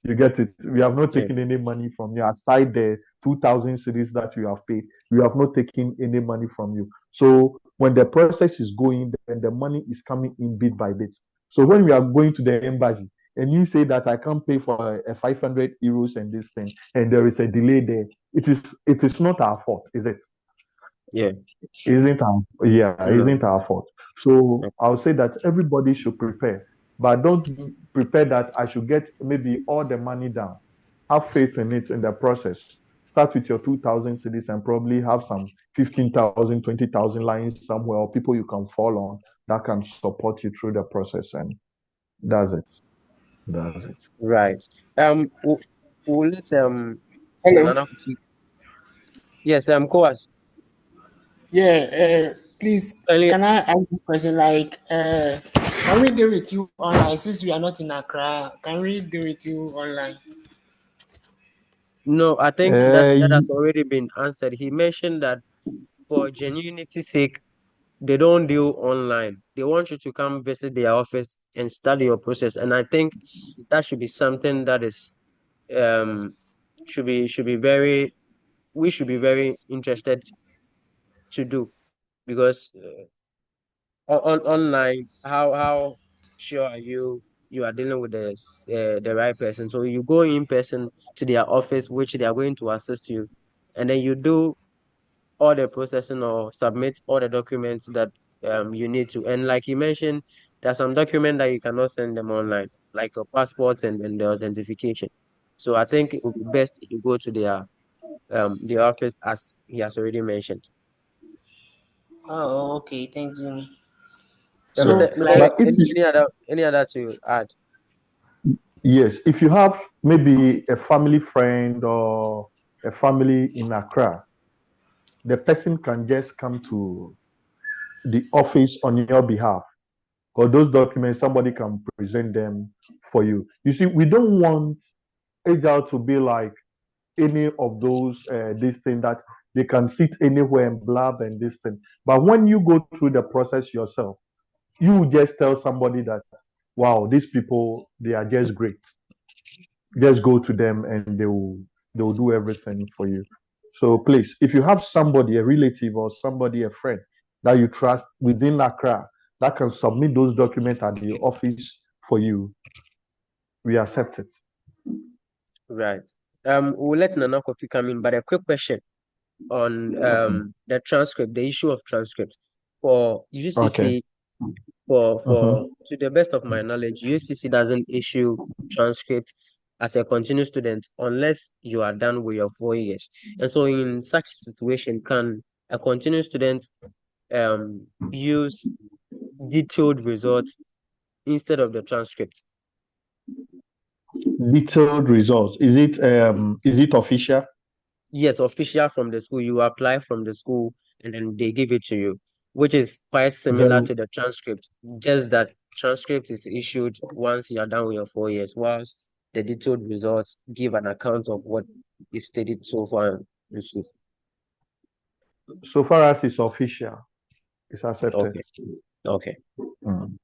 [SPEAKER 2] You get it? We have not
[SPEAKER 1] Yeah.
[SPEAKER 2] taken any money from you aside the 2,000 cities that you have paid. We have not taken any money from you. So when the process is going, then the money is coming in bit by bit. So when we are going to the embassy and you say that I can't pay for a 500 euros and this thing, and there is a delay there, it is not our fault, is it?
[SPEAKER 1] Yeah.
[SPEAKER 2] Isn't
[SPEAKER 1] No.
[SPEAKER 2] our fault. So I'll say that everybody should prepare, but don't prepare that I should get maybe all the money down. Have faith in it in the process. Start with your 2,000 cities and probably have some 15,000, 20,000 lines somewhere or people you can fall on that can support you through the process. And that's it. That's it.
[SPEAKER 1] Right. We'll let
[SPEAKER 3] Hello.
[SPEAKER 1] Nana Kofi. Yes, Koas.
[SPEAKER 4] Yeah, please,
[SPEAKER 1] Kindly-
[SPEAKER 4] can I ask this question? Like, can we deal with you online since we are not in Accra? Can we deal with you online?
[SPEAKER 1] No, I think that
[SPEAKER 2] Uh,
[SPEAKER 1] has already been answered. He mentioned that for genuinity's sake, they don't deal online. They want you to come visit their office and study your process. And I think that should be something that is um should be very we should be very interested to do because on online, how sure are you are dealing with the right person? So you go in person to their office, which they are going to assist you, and then you do all the processing or submit all the documents that you need to. And like you mentioned, there's some document that you cannot send them online, like your passports and the authentication. So I think it would be best if you go to the office as he has already mentioned.
[SPEAKER 4] Oh, okay, thank you.
[SPEAKER 2] yeah.
[SPEAKER 4] So, like,
[SPEAKER 2] But if you,
[SPEAKER 1] Any other to add?
[SPEAKER 2] yes, if you have maybe a family friend or a family in Accra, the person can just come to the office on your behalf. Or those documents, somebody can present them for you. You see, we don't want HR to be like any of those this thing that they can sit anywhere and blab and this thing. But when you go through the process yourself, you just tell somebody that, wow, these people, they are just great. Just go to them and they will do everything for you. So please, if you have somebody, a relative or somebody, a friend that you trust within Accra that can submit those documents at the office for you, we accept it.
[SPEAKER 1] Right. We'll let Nana Kofi come in, but a quick question on the transcript, the issue of transcripts for
[SPEAKER 2] Okay.
[SPEAKER 1] UCC.
[SPEAKER 2] Mhm.
[SPEAKER 1] For to the best of my knowledge, UCC doesn't issue transcripts as a continuous student unless you are done with your 4 years. And so, in such situation, can a continuous student use detailed results instead of the transcript?
[SPEAKER 2] Detailed results. Is it official?
[SPEAKER 1] Yes, official from the school. You apply from the school and then they give it to you, which is quite similar
[SPEAKER 2] Then
[SPEAKER 1] to the transcript, just that transcript is issued once you are done with your 4 years, whilst the detailed results give an account of what you've studied so far in school.
[SPEAKER 2] so far as it's official, it's accepted.
[SPEAKER 1] Okay, okay,
[SPEAKER 2] Mm.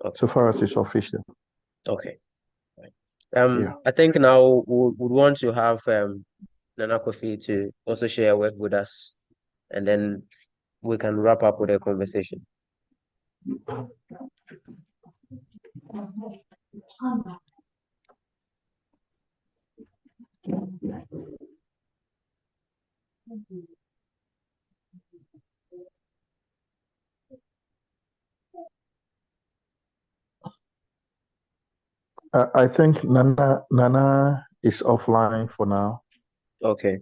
[SPEAKER 1] okay,
[SPEAKER 2] So far as it's official.
[SPEAKER 1] okay.
[SPEAKER 2] Yeah.
[SPEAKER 1] I think now we would want to have Nana Kofi to also share a word with us, and then we can wrap up with a conversation.
[SPEAKER 2] I think Nana is offline for now.
[SPEAKER 1] Okay.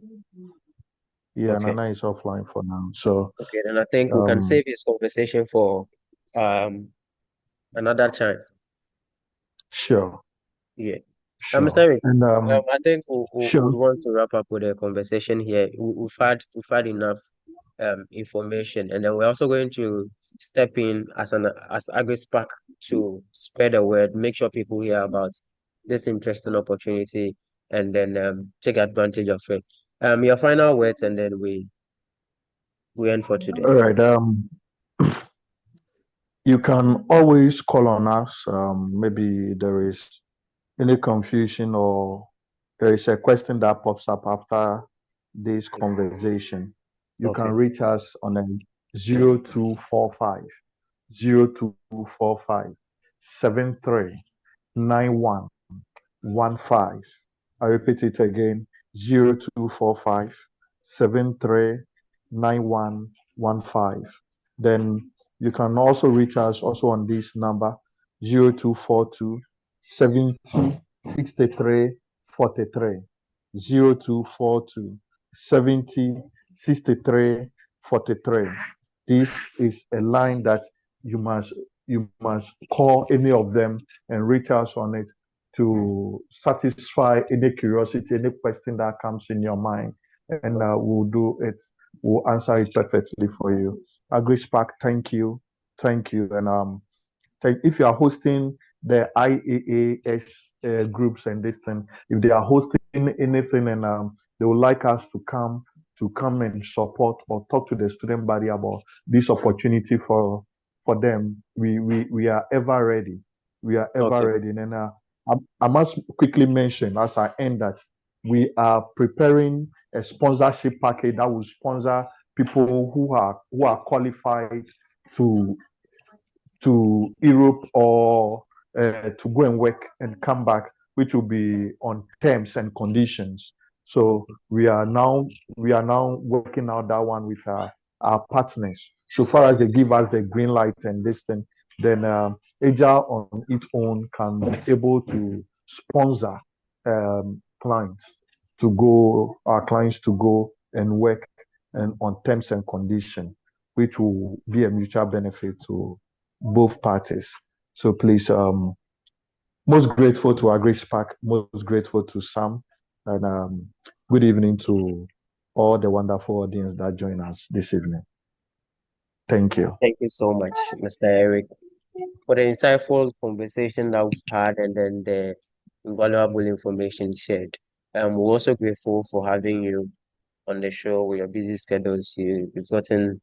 [SPEAKER 2] Yeah,
[SPEAKER 1] Okay.
[SPEAKER 2] Nana is offline for now. So
[SPEAKER 1] Okay, then I think we can save this conversation for another time.
[SPEAKER 2] sure,
[SPEAKER 1] Yeah. Mr.
[SPEAKER 2] sure.
[SPEAKER 1] Eric,
[SPEAKER 2] And
[SPEAKER 1] I think we
[SPEAKER 2] sure.
[SPEAKER 1] would want to wrap up with a conversation here. We've had enough information, and then we're also going to step in as AgriSpark to spread the word, make sure people hear about this interesting opportunity, and then take advantage of it. Your final words, and then we end for today.
[SPEAKER 2] All right. You can always call on us. Maybe there is any confusion or there is a question that pops up after this conversation. You can
[SPEAKER 1] Okay.
[SPEAKER 2] reach us on a 0245 0245 739115. I repeat it again 0245 739115. Then you can also reach us also on this number 0242 70 63 43. 0242 70 63 43. This is a line that you must call any of them and reach us on it to satisfy any curiosity, any question that comes in your mind, and we'll do it. We'll answer it perfectly for you. AgriSpark, thank you, and if you are hosting the IAAS groups and this thing, if they are hosting anything and they would like us to come and support or talk to the student body about this opportunity for them, we are ever ready. We are ever
[SPEAKER 1] Okay.
[SPEAKER 2] ready. And I must quickly mention as I end that we are preparing a sponsorship package that will sponsor people who are qualified to Europe or to go and work and come back, which will be on terms and conditions. So we are now working out that one with our partners. So far as they give us the green light and this thing, then Agile on its own can be able to sponsor clients our clients to go and work and on terms and conditions, which will be a mutual benefit to both parties. So please, most grateful to AgriSpark, most grateful to Sam, and good evening to all the wonderful audience that join us this evening. Thank you.
[SPEAKER 1] Thank you so much, Mr. Eric, for the insightful conversation that we've had, and then the invaluable information shared. We're also grateful for having you on the show with your busy schedules. You've gotten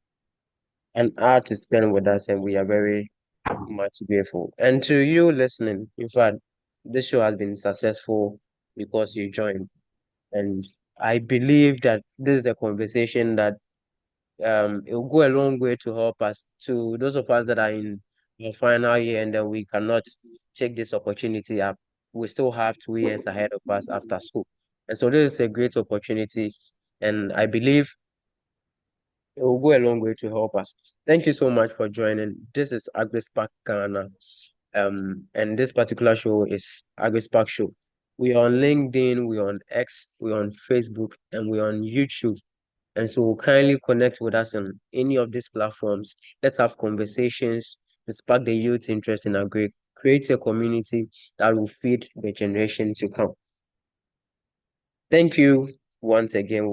[SPEAKER 1] an hour to spend with us, and we are very much grateful. And to you listening, in fact, this show has been successful because you joined. And I believe that this is a conversation that it will go a long way to help us, to those of us that are in our final year and then we cannot take this opportunity up. We still have 2 years ahead of us after school. And so this is a great opportunity, and I believe it will go a long way to help us. Thank you so much for joining. This is AgriSpark Ghana. And this particular show is AgriSpark Show. We're on LinkedIn, we're on X, we're on Facebook, and we're on YouTube. And so kindly connect with us on any of these platforms. Let's have conversations to spark the youth interest in agri, create a community that will feed the generation to come. Thank you once again.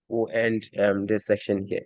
[SPEAKER 1] We'll end this section here.